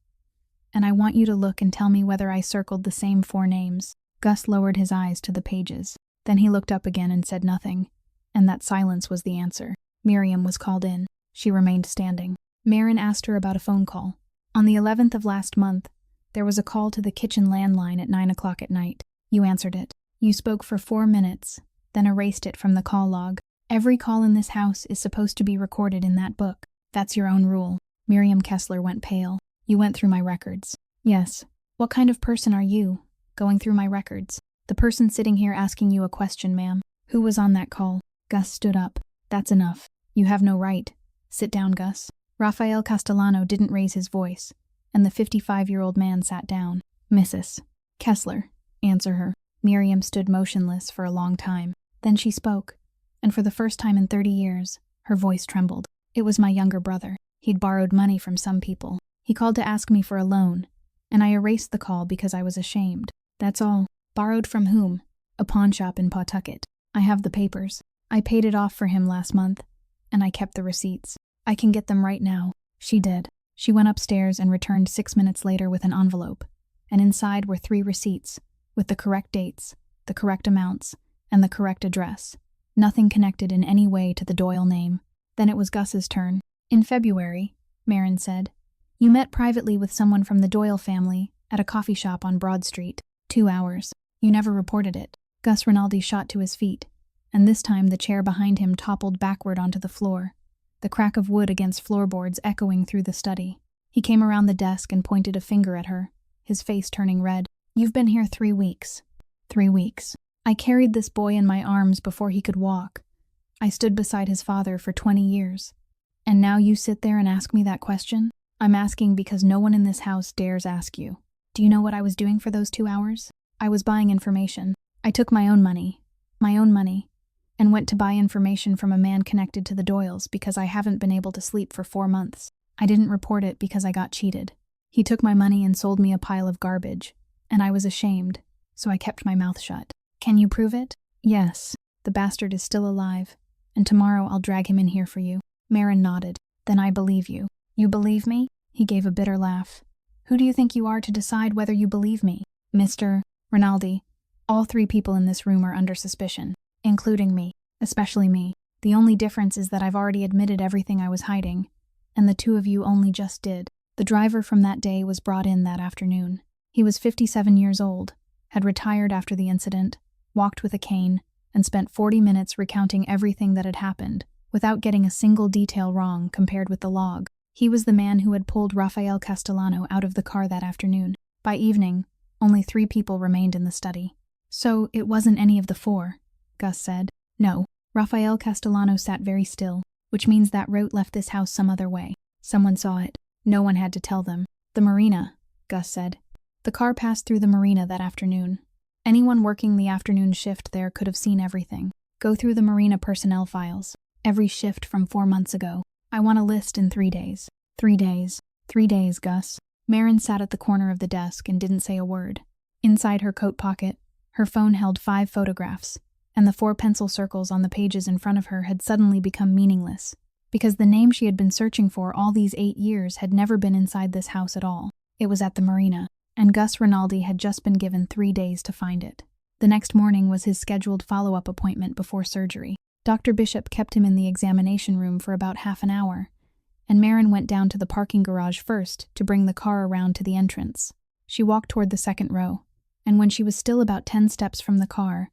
and I want you to look and tell me whether I circled the same 4 names. Gus lowered his eyes to the pages. Then he looked up again and said nothing, and that silence was the answer. Miriam was called in. She remained standing. Marin asked her about a phone call. On the 11th of last month, there was a call to the kitchen landline at 9 o'clock at night. You answered it. You spoke for 4 minutes, then erased it from the call log. Every call in this house is supposed to be recorded in that book. That's your own rule. Miriam Kessler went pale. You went through my records. Yes. What kind of person are you, going through my records? The person sitting here asking you a question, ma'am. Who was on that call? Gus stood up. That's enough. You have no right. Sit down, Gus. Rafael Castellano didn't raise his voice, and the 55-year-old man sat down. Mrs. Kessler, answer her. Miriam stood motionless for a long time. Then she spoke, and for the first time in 30 years, her voice trembled. It was my younger brother. He'd borrowed money from some people. He called to ask me for a loan, and I erased the call because I was ashamed. That's all. Borrowed from whom? A pawn shop in Pawtucket. I have the papers. I paid it off for him last month, and I kept the receipts. I can get them right now. She did. She went upstairs and returned 6 minutes later with an envelope, and inside were 3 receipts, with the correct dates, the correct amounts, and the correct address. Nothing connected in any way to the Doyle name. Then it was Gus's turn. In February, Marin said, you met privately with someone from the Doyle family at a coffee shop on Broad Street. 2 hours. You never reported it. Gus Rinaldi shot to his feet, and this time the chair behind him toppled backward onto the floor, the crack of wood against floorboards echoing through the study. He came around the desk and pointed a finger at her, his face turning red. You've been here 3 weeks. 3 weeks. I carried this boy in my arms before he could walk, I stood beside his father for 20 years. And now you sit there and ask me that question? I'm asking because no one in this house dares ask you. Do you know what I was doing for those 2 hours? I was buying information. I took my own money, and went to buy information from a man connected to the Doyles because I haven't been able to sleep for 4 months. I didn't report it because I got cheated. He took my money and sold me a pile of garbage, and I was ashamed, so I kept my mouth shut. Can you prove it? Yes, the bastard is still alive, and tomorrow I'll drag him in here for you. Marin nodded. Then I believe you. You believe me? He gave a bitter laugh. Who do you think you are to decide whether you believe me? Mr. Rinaldi, all 3 people in this room are under suspicion, including me, especially me. The only difference is that I've already admitted everything I was hiding, and the 2 of you only just did. The driver from that day was brought in that afternoon. He was 57 years old, had retired after the incident, walked with a cane, and spent 40 minutes recounting everything that had happened, without getting a single detail wrong compared with the log. He was the man who had pulled Rafael Castellano out of the car that afternoon. By evening, only 3 people remained in the study. So, it wasn't any of the 4, Gus said. No, Rafael Castellano sat very still, which means that route left this house some other way. Someone saw it. No one had to tell them. The marina, Gus said. The car passed through the marina that afternoon. Anyone working the afternoon shift there could have seen everything. Go through the marina personnel files. Every shift from 4 months ago. I want a list in 3 days. 3 days. 3 days, Gus. Marin sat at the corner of the desk and didn't say a word. Inside her coat pocket, her phone held 5 photographs, and the 4 pencil circles on the pages in front of her had suddenly become meaningless, because the name she had been searching for all these 8 years had never been inside this house at all. It was at the marina, and Gus Rinaldi had just been given 3 days to find it. The next morning was his scheduled follow-up appointment before surgery. Dr. Bishop kept him in the examination room for about half an hour, and Marin went down to the parking garage first to bring the car around to the entrance. She walked toward the second row, and when she was still about 10 steps from the car,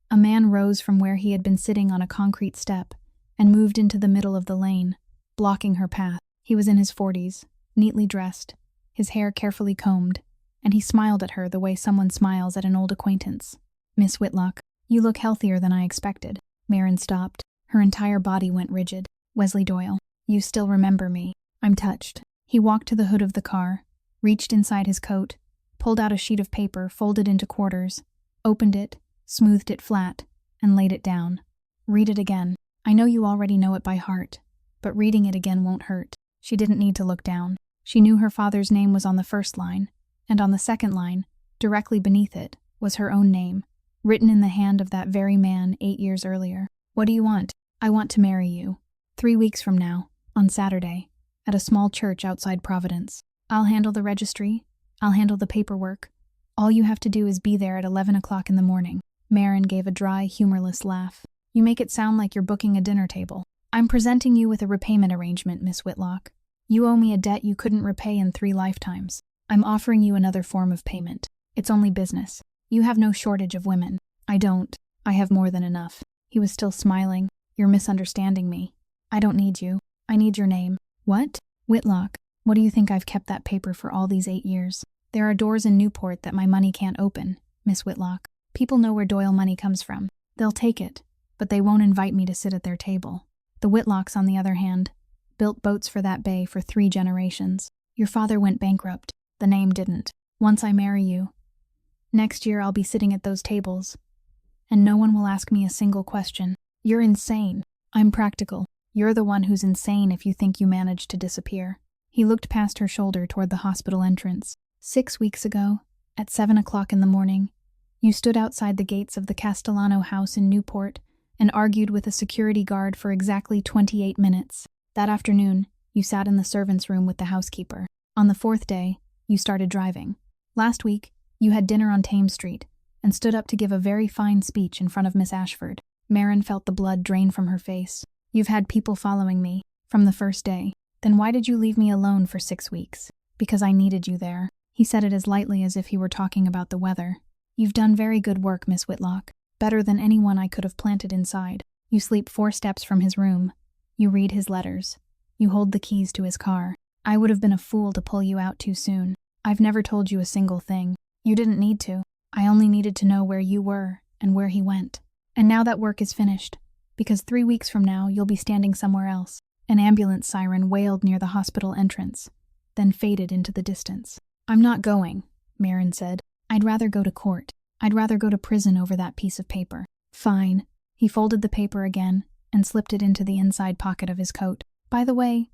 a man rose from where he had been sitting on a concrete step and moved into the middle of the lane, blocking her path. He was in his 40s, neatly dressed, his hair carefully combed, and he smiled at her the way someone smiles at an old acquaintance. Miss Whitlock, you look healthier than I expected. Marin stopped. Her entire body went rigid. Wesley Doyle, you still remember me. I'm touched. He walked to the hood of the car, reached inside his coat, pulled out a sheet of paper folded into quarters, opened it, smoothed it flat, and laid it down. Read it again. I know you already know it by heart, but reading it again won't hurt. She didn't need to look down. She knew her father's name was on the first line, and on the second line, directly beneath it, was her own name, written in the hand of that very man 8 years earlier. What do you want? I want to marry you. 3 weeks from now, on Saturday, at a small church outside Providence. I'll handle the registry. I'll handle the paperwork. All you have to do is be there at 11 o'clock in the morning. Marin gave a dry, humorless laugh. You make it sound like you're booking a dinner table. I'm presenting you with a repayment arrangement, Miss Whitlock. You owe me a debt you couldn't repay in 3 lifetimes. I'm offering you another form of payment. It's only business. You have no shortage of women. I don't. I have more than enough. He was still smiling. You're misunderstanding me. I don't need you. I need your name. What? Whitlock. What do you think I've kept that paper for all these 8 years? There are doors in Newport that my money can't open, Miss Whitlock. People know where Doyle money comes from. They'll take it, but they won't invite me to sit at their table. The Whitlocks, on the other hand, built boats for that bay for 3 generations. Your father went bankrupt. The name didn't. Once I marry you, next year I'll be sitting at those tables, and no one will ask me a single question. You're insane. I'm practical. You're the one who's insane if you think you managed to disappear. He looked past her shoulder toward the hospital entrance. 6 weeks ago, at 7 o'clock in the morning, you stood outside the gates of the Castellano house in Newport and argued with a security guard for exactly 28 minutes. That afternoon, you sat in the servants' room with the housekeeper. On the 4th day, you started driving. Last week, you had dinner on Thames Street and stood up to give a very fine speech in front of Miss Ashford. Marin felt the blood drain from her face. You've had people following me from the first day. Then why did you leave me alone for 6 weeks? Because I needed you there. He said it as lightly as if he were talking about the weather. You've done very good work, Miss Whitlock. Better than anyone I could have planted inside. You sleep 4 steps from his room. You read his letters. You hold the keys to his car. I would have been a fool to pull you out too soon. I've never told you a single thing. You didn't need to. I only needed to know where you were and where he went. And now that work is finished, because 3 weeks from now you'll be standing somewhere else. An ambulance siren wailed near the hospital entrance, then faded into the distance. I'm not going, Marin said. I'd rather go to court. I'd rather go to prison over that piece of paper. Fine. He folded the paper again and slipped it into the inside pocket of his coat. By the way,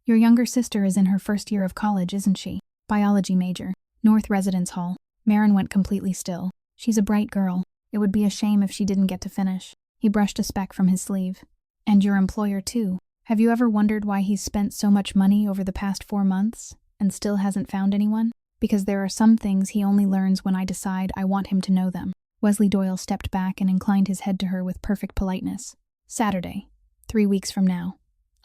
your younger sister is in her first year of college, isn't she? Biology major. North Residence Hall. Marin went completely still. She's a bright girl. It would be a shame if she didn't get to finish. He brushed a speck from his sleeve. And your employer too. Have you ever wondered why he's spent so much money over the past 4 months and still hasn't found anyone? Because there are some things he only learns when I decide I want him to know them. Wesley Doyle stepped back and inclined his head to her with perfect politeness. Saturday, 3 weeks from now,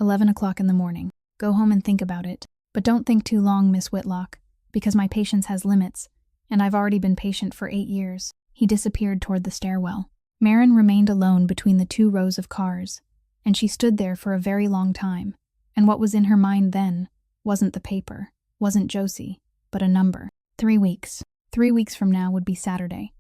11 o'clock in the morning. Go home and think about it. But don't think too long, Miss Whitlock, because my patience has limits, and I've already been patient for 8 years. He disappeared toward the stairwell. Marin remained alone between the 2 rows of cars, and she stood there for a very long time, and what was in her mind then wasn't the paper, wasn't Josie, but a number. 3 weeks. 3 weeks from now would be Saturday,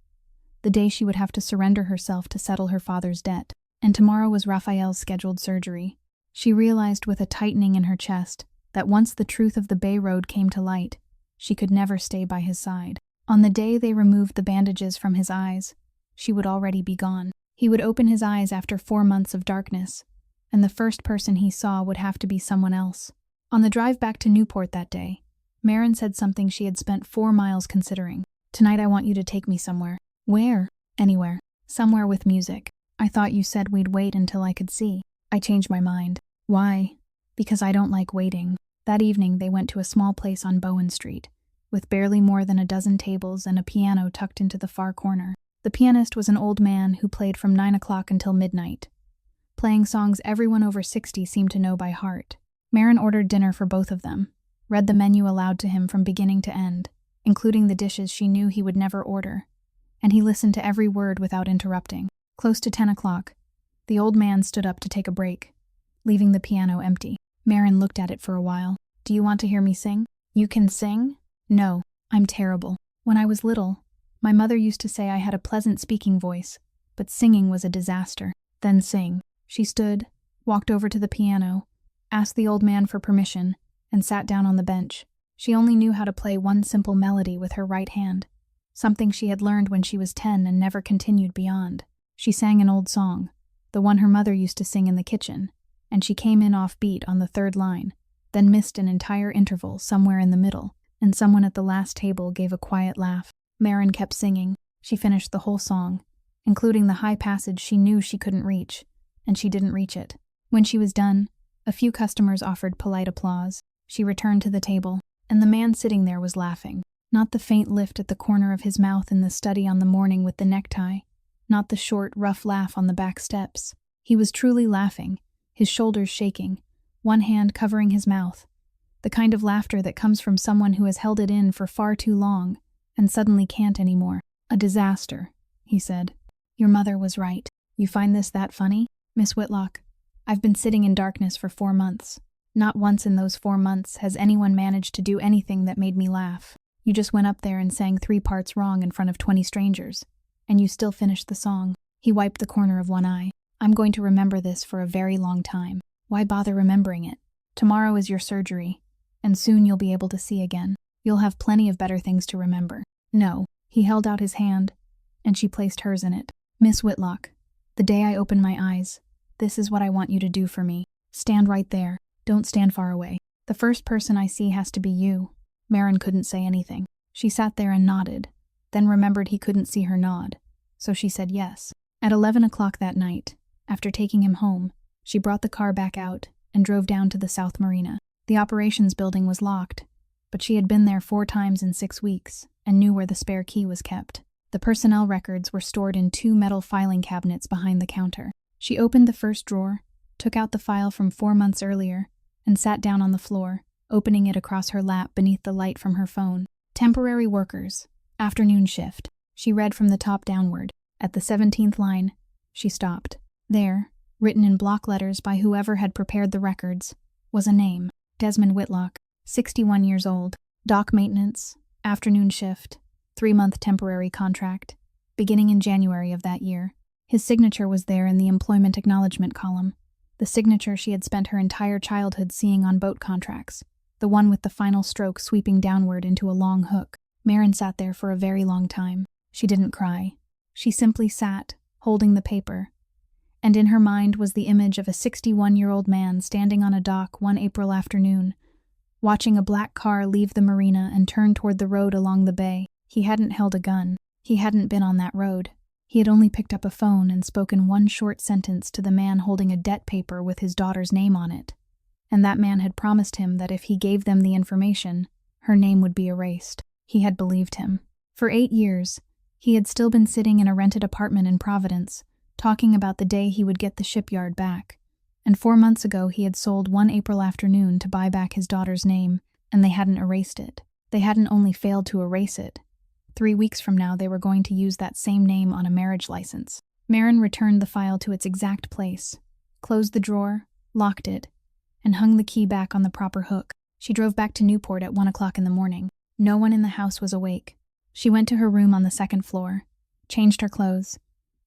the day she would have to surrender herself to settle her father's debt, and tomorrow was Raphael's scheduled surgery. She realized with a tightening in her chest that once the truth of the Bay Road came to light, she could never stay by his side. On the day they removed the bandages from his eyes, she would already be gone. He would open his eyes after 4 months of darkness, and the first person he saw would have to be someone else. On the drive back to Newport that day, Marin said something she had spent 4 miles considering. Tonight I want you to take me somewhere. Where? Anywhere. Somewhere with music. I thought you said we'd wait until I could see. I changed my mind. Why? Because I don't like waiting. That evening they went to a small place on Bowen Street, with barely more than a dozen tables and a piano tucked into the far corner. The pianist was an old man who played from 9 o'clock until midnight, playing songs everyone over 60 seemed to know by heart. Marin ordered dinner for both of them, read the menu aloud to him from beginning to end, including the dishes she knew he would never order, and he listened to every word without interrupting. Close to 10 o'clock, the old man stood up to take a break, leaving the piano empty. Marin looked at it for a while. Do you want to hear me sing? You can sing? No, I'm terrible. When I was little, my mother used to say I had a pleasant speaking voice, but singing was a disaster. Then sing. She stood, walked over to the piano, asked the old man for permission, and sat down on the bench. She only knew how to play one simple melody with her right hand, something she had learned when she was 10 and never continued beyond. She sang an old song, the one her mother used to sing in the kitchen, and she came in off beat on the 3rd line, then missed an entire interval somewhere in the middle, and someone at the last table gave a quiet laugh. Marin kept singing. She finished the whole song, including the high passage she knew she couldn't reach, and she didn't reach it. When she was done, a few customers offered polite applause. She returned to the table, and the man sitting there was laughing. Not the faint lift at the corner of his mouth in the study on the morning with the necktie, not the short, rough laugh on the back steps. He was truly laughing, his shoulders shaking, one hand covering his mouth, the kind of laughter that comes from someone who has held it in for far too long and suddenly can't anymore. A disaster, he said. Your mother was right. You find this that funny? Miss Whitlock, I've been sitting in darkness for 4 months. Not once in those 4 months has anyone managed to do anything that made me laugh. You just went up there and sang 3 parts wrong in front of 20 strangers, and you still finished the song. He wiped the corner of one eye. I'm going to remember this for a very long time. Why bother remembering it? Tomorrow is your surgery, and soon you'll be able to see again. You'll have plenty of better things to remember. No. He held out his hand, and she placed hers in it. Miss Whitlock, the day I open my eyes, this is what I want you to do for me. Stand right there. Don't stand far away. The first person I see has to be you. Marin couldn't say anything. She sat there and nodded, then remembered he couldn't see her nod, so she said yes. At 11 o'clock that night, after taking him home, she brought the car back out and drove down to the South Marina. The operations building was locked, but she had been there 4 times in 6 weeks and knew where the spare key was kept. The personnel records were stored in 2 metal filing cabinets behind the counter. She opened the first drawer, took out the file from 4 months earlier, and sat down on the floor, opening it across her lap beneath the light from her phone. Temporary workers, afternoon shift. She read from the top downward. At the 17th line, she stopped. There, written in block letters by whoever had prepared the records, was a name. Desmond Whitlock, 61 years old. Dock maintenance, afternoon shift, 3-month temporary contract, beginning in January of that year. His signature was there in the employment acknowledgement column, the signature she had spent her entire childhood seeing on boat contracts, the one with the final stroke sweeping downward into a long hook. Maren sat there for a very long time. She didn't cry. She simply sat, holding the paper. And in her mind was the image of a 61-year-old man standing on a dock one April afternoon, watching a black car leave the marina and turn toward the road along the bay. He hadn't held a gun. He hadn't been on that road. He had only picked up a phone and spoken one short sentence to the man holding a debt paper with his daughter's name on it. And that man had promised him that if he gave them the information, her name would be erased. He had believed him. For 8 years, he had still been sitting in a rented apartment in Providence, talking about the day he would get the shipyard back. And 4 months ago he had sold one April afternoon to buy back his daughter's name, and they hadn't erased it. They hadn't only failed to erase it. 3 weeks from now they were going to use that same name on a marriage license. Maren returned the file to its exact place, closed the drawer, locked it, and hung the key back on the proper hook. She drove back to Newport at 1 o'clock in the morning. No one in the house was awake. She went to her room on the second floor, changed her clothes,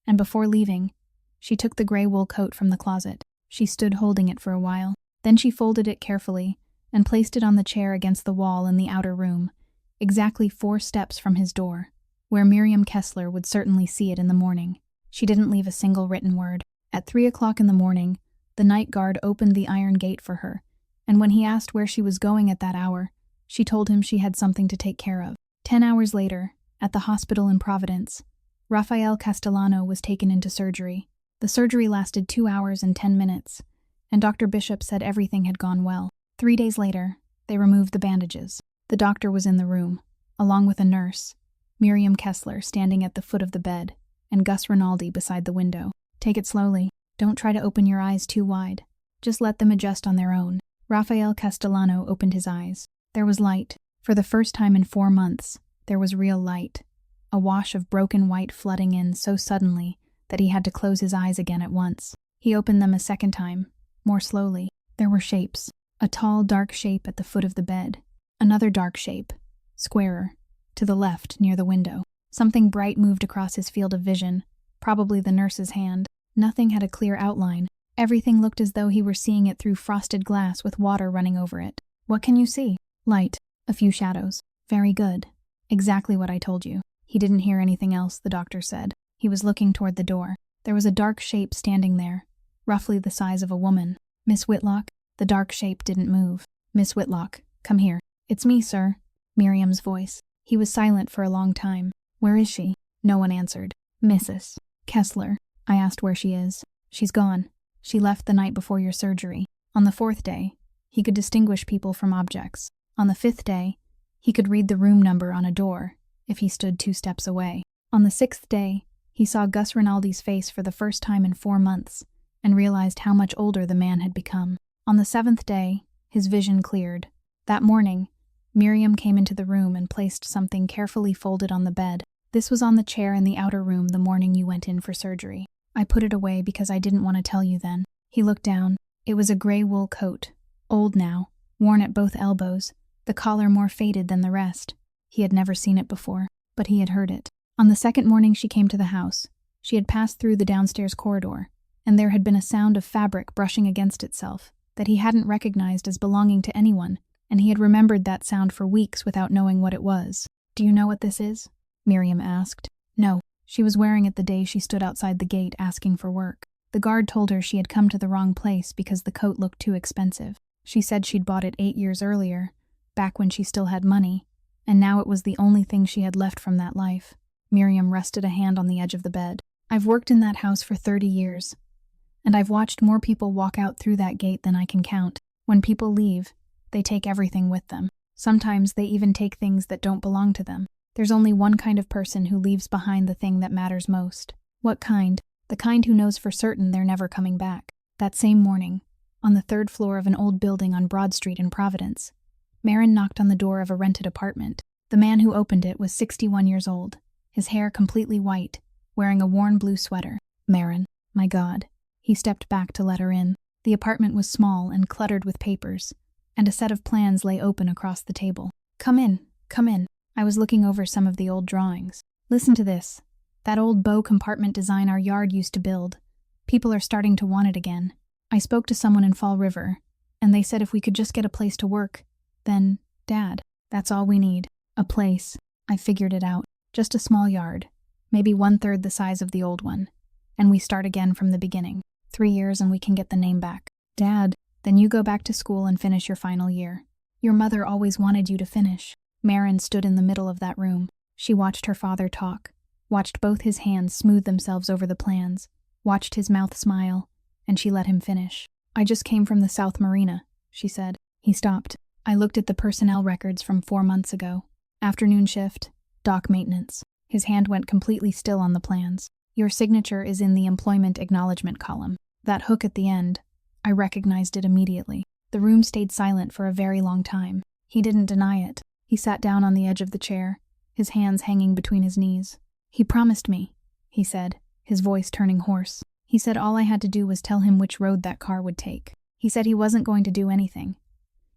and before leaving, she took the gray wool coat from the closet. She stood holding it for a while. Then she folded it carefully and placed it on the chair against the wall in the outer room, exactly 4 steps from his door, where Miriam Kessler would certainly see it in the morning. She didn't leave a single written word. At 3 o'clock in the morning, the night guard opened the iron gate for her, and when he asked where she was going at that hour, she told him she had something to take care of. 10 hours later, at the hospital in Providence, Rafael Castellano was taken into surgery. The surgery lasted 2 hours and 10 minutes, and Dr. Bishop said everything had gone well. 3 days later, they removed the bandages. The doctor was in the room, along with a nurse, Miriam Kessler standing at the foot of the bed, and Gus Rinaldi beside the window. "Take it slowly. Don't try to open your eyes too wide. Just let them adjust on their own." Rafael Castellano opened his eyes. There was light. For the first time in 4 months, there was real light. A wash of broken white flooding in so suddenly that he had to close his eyes again at once. He opened them a second time, more slowly. There were shapes. A tall, dark shape at the foot of the bed. Another dark shape, squarer, to the left near the window. Something bright moved across his field of vision, probably the nurse's hand. Nothing had a clear outline. Everything looked as though he were seeing it through frosted glass with water running over it. "What can you see?" "Light. A few shadows." "Very good. Exactly what I told you." He didn't hear anything else, the doctor said. He was looking toward the door. There was a dark shape standing there, roughly the size of a woman. "Miss Whitlock?" The dark shape didn't move. "Miss Whitlock, come here." "It's me, sir." Miriam's voice. He was silent for a long time. "Where is she?" No one answered. "Mrs. Kessler." "I asked where she is." "She's gone. She left the night before your surgery." On the 4th day, he could distinguish people from objects. On the 5th day, he could read the room number on a door if he stood 2 steps away. On the 6th day, he saw Gus Rinaldi's face for the first time in 4 months and realized how much older the man had become. On the 7th day, his vision cleared. That morning, Miriam came into the room and placed something carefully folded on the bed. "This was on the chair in the outer room the morning you went in for surgery. I put it away because I didn't want to tell you then." He looked down. It was a gray wool coat, old now, worn at both elbows, the collar more faded than the rest. He had never seen it before, but he had heard it. On the second morning she came to the house, she had passed through the downstairs corridor, and there had been a sound of fabric brushing against itself that he hadn't recognized as belonging to anyone, and he had remembered that sound for weeks without knowing what it was. "Do you know what this is?" Miriam asked. No. She was wearing it the day she stood outside the gate asking for work. The guard told her she had come to the wrong place because the coat looked too expensive. She said she'd bought it 8 years earlier, back when she still had money, and now it was the only thing she had left from that life. Miriam rested a hand on the edge of the bed. "I've worked in that house for 30 years, and I've watched more people walk out through that gate than I can count. When people leave, they take everything with them. Sometimes they even take things that don't belong to them. There's only one kind of person who leaves behind the thing that matters most." "What kind?" "The kind who knows for certain they're never coming back." That same morning, on the 3rd floor of an old building on Broad Street in Providence, Maren knocked on the door of a rented apartment. The man who opened it was 61 years old, his hair completely white, wearing a worn blue sweater. "Maren, my God." He stepped back to let her in. The apartment was small and cluttered with papers, and a set of plans lay open across the table. Come in. I was looking over some of the old drawings. Listen to this. That old bow compartment design our yard used to build. People are starting to want it again. I spoke to someone in Fall River, and they said if we could just get a place to work, then, Dad, that's all we need. A place. I figured it out. Just a small yard. Maybe 1/3 the size of the old one. And we start again from the beginning. 3 years and we can get the name back. Dad, then you go back to school and finish your final year. Your mother always wanted you to finish. Marin stood in the middle of that room. She watched her father talk, watched both his hands smooth themselves over the plans, watched his mouth smile, and she let him finish. I just came from the South Marina, she said. He stopped. I looked at the personnel records from 4 months ago. Afternoon shift, dock maintenance. His hand went completely still on the plans. Your signature is in the employment acknowledgement column. That hook at the end, I recognized it immediately. The room stayed silent for a very long time. He didn't deny it. He sat down on the edge of the chair, his hands hanging between his knees. He promised me, he said, his voice turning hoarse. He said all I had to do was tell him which road that car would take. He said he wasn't going to do anything.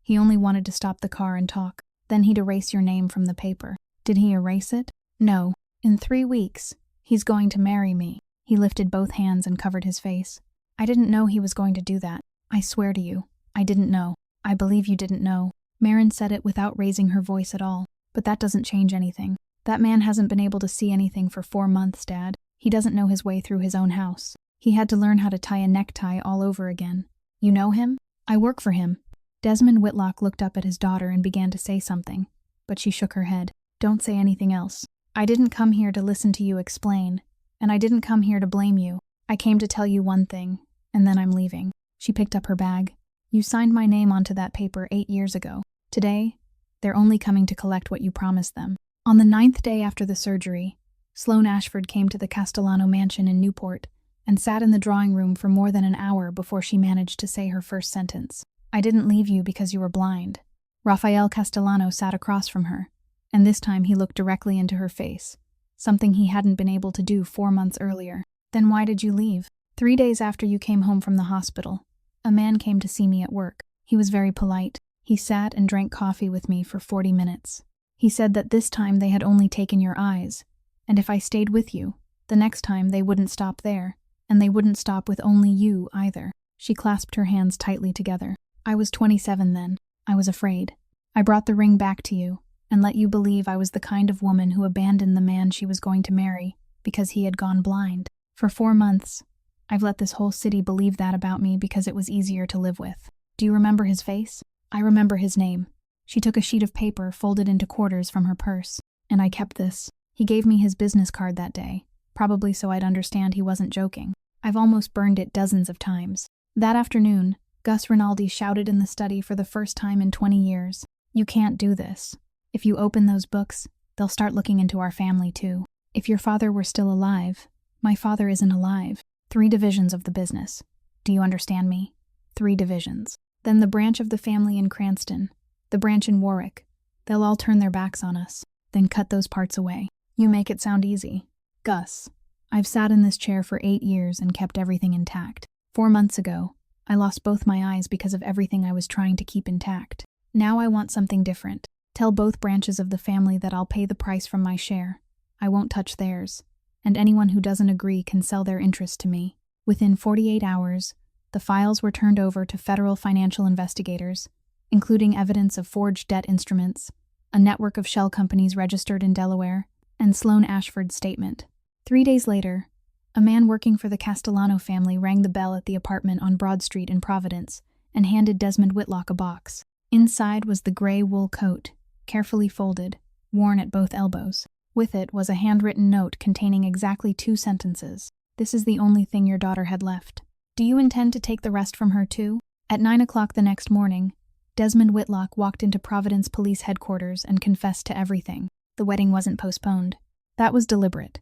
He only wanted to stop the car and talk. Then he'd erase your name from the paper. Did he erase it? No. In 3 weeks, he's going to marry me. He lifted both hands and covered his face. I didn't know he was going to do that. I swear to you, I didn't know. I believe you didn't know. Marin said it without raising her voice at all. But that doesn't change anything. That man hasn't been able to see anything for 4 months, Dad. He doesn't know his way through his own house. He had to learn how to tie a necktie all over again. You know him? I work for him. Desmond Whitlock looked up at his daughter and began to say something, but she shook her head. Don't say anything else. I didn't come here to listen to you explain, and I didn't come here to blame you. I came to tell you one thing, and then I'm leaving. She picked up her bag. You signed my name onto that paper 8 years ago. Today, they're only coming to collect what you promised them. On the 9th day after the surgery, Sloane Ashford came to the Castellano mansion in Newport and sat in the drawing room for more than an hour before she managed to say her first sentence. I didn't leave you because you were blind. Rafael Castellano sat across from her, and this time he looked directly into her face, something he hadn't been able to do 4 months earlier. Then why did you leave? 3 days after you came home from the hospital, a man came to see me at work. He was very polite. He sat and drank coffee with me for 40 minutes. He said that this time they had only taken your eyes, and if I stayed with you, the next time they wouldn't stop there, and they wouldn't stop with only you either. She clasped her hands tightly together. I was 27 then. I was afraid. I brought the ring back to you and let you believe I was the kind of woman who abandoned the man she was going to marry because he had gone blind. For 4 months, I've let this whole city believe that about me because it was easier to live with. Do you remember his face? I remember his name. She took a sheet of paper folded into quarters from her purse, and I kept this. He gave me his business card that day, probably so I'd understand he wasn't joking. I've almost burned it dozens of times. That afternoon, Gus Rinaldi shouted in the study for the first time in 20 years. You can't do this. If you open those books, they'll start looking into our family too. If your father were still alive, my father isn't alive. 3 divisions of the business. Do you understand me? 3 divisions. Then the branch of the family in Cranston, the branch in Warwick. They'll all turn their backs on us, then cut those parts away. You make it sound easy. Gus, I've sat in this chair for 8 years and kept everything intact. 4 months ago, I lost both my eyes because of everything I was trying to keep intact. Now I want something different. Tell both branches of the family that I'll pay the price from my share. I won't touch theirs, and anyone who doesn't agree can sell their interest to me. Within 48 hours, the files were turned over to federal financial investigators, including evidence of forged debt instruments, a network of shell companies registered in Delaware, and Sloane Ashford's statement. 3 days later, a man working for the Castellano family rang the bell at the apartment on Broad Street in Providence and handed Desmond Whitlock a box. Inside was the gray wool coat, carefully folded, worn at both elbows. With it was a handwritten note containing exactly 2 sentences. This is the only thing your daughter had left. Do you intend to take the rest from her too? At 9 o'clock the next morning, Desmond Whitlock walked into Providence Police Headquarters and confessed to everything. The wedding wasn't postponed. That was deliberate.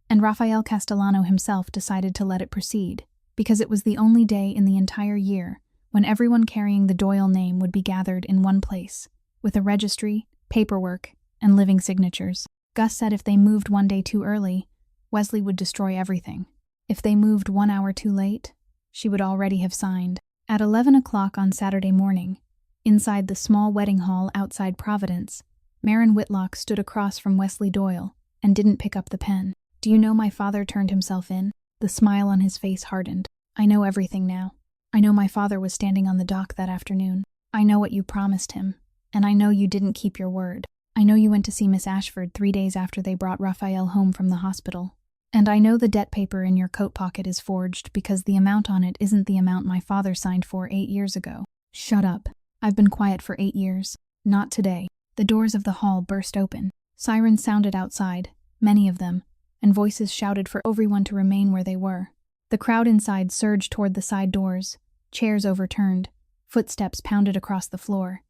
And Rafael Castellano himself decided to let it proceed, because it was the only day in the entire year when everyone carrying the Doyle name would be gathered in one place, with a registry, paperwork, and living signatures. Gus said if they moved 1 day too early, Wesley would destroy everything. If they moved 1 hour too late, she would already have signed. At 11 o'clock on Saturday morning, inside the small wedding hall outside Providence, Marin Whitlock stood across from Wesley Doyle and didn't pick up the pen. Do Do you know my father turned himself in? The smile on his face hardened. I know everything now. I know my father was standing on the dock that afternoon. I know what you promised him. And I know you didn't keep your word. I know you went to see Miss Ashford 3 days after they brought Raphael home from the hospital. And I know the debt paper in your coat pocket is forged because the amount on it isn't the amount my father signed for 8 years ago. Shut up. I've been quiet for 8 years. Not today. The doors of the hall burst open. Sirens sounded outside, many of them, and voices shouted for everyone to remain where they were. The crowd inside surged toward the side doors, chairs overturned, footsteps pounded across the floor.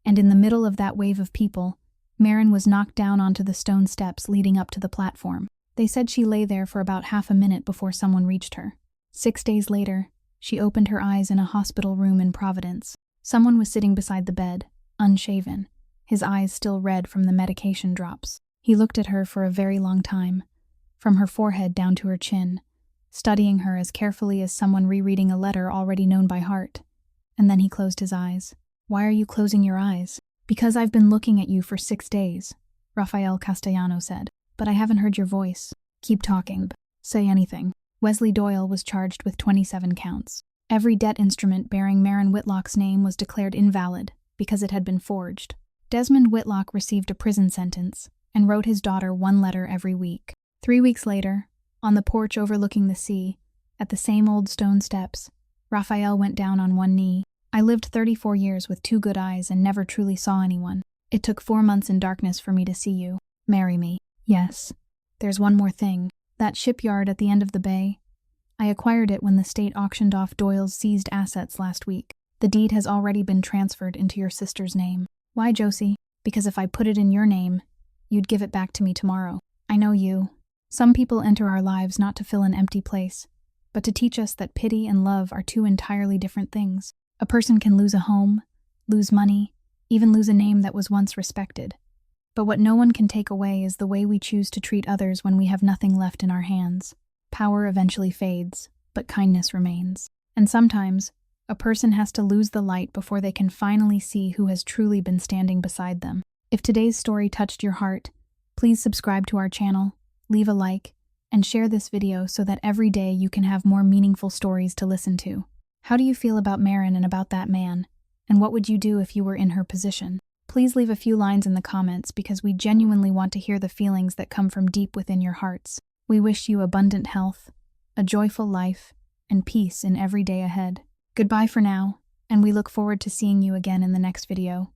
And in the middle of that wave of people, Marin was knocked down onto the stone steps leading up to the platform. They said she lay there for about half a minute before someone reached her. 6 days later, she opened her eyes in a hospital room in Providence. Someone was sitting beside the bed, unshaven, his eyes still red from the medication drops. He looked at her for a very long time, from her forehead down to her chin, studying her as carefully as someone rereading a letter already known by heart. And then he closed his eyes. Why are you closing your eyes? Because I've been looking at you for 6 days, Rafael Castellano said. But I haven't heard your voice. Keep talking. Say anything. Wesley Doyle was charged with 27 counts. Every debt instrument bearing Marin Whitlock's name was declared invalid because it had been forged. Desmond Whitlock received a prison sentence and wrote his daughter 1 letter every week. 3 weeks later, on the porch overlooking the sea, at the same old stone steps, Raphael went down on 1 knee. I lived 34 years with 2 good eyes and never truly saw anyone. It took 4 months in darkness for me to see you. Marry me. Yes. There's one more thing. That shipyard at the end of the bay. I acquired it when the state auctioned off Doyle's seized assets last week. The deed has already been transferred into your sister's name. Why, Josie? Because if I put it in your name, you'd give it back to me tomorrow. I know you. Some people enter our lives not to fill an empty place, but to teach us that pity and love are 2 entirely different things. A person can lose a home, lose money, even lose a name that was once respected. But what no one can take away is the way we choose to treat others when we have nothing left in our hands. Power eventually fades, but kindness remains. And sometimes, a person has to lose the light before they can finally see who has truly been standing beside them. If today's story touched your heart, please subscribe to our channel, leave a like, and share this video so that every day you can have more meaningful stories to listen to. How do you feel about Marin and about that man? And what would you do if you were in her position? Please leave a few lines in the comments because we genuinely want to hear the feelings that come from deep within your hearts. We wish you abundant health, a joyful life, and peace in every day ahead. Goodbye for now, and we look forward to seeing you again in the next video.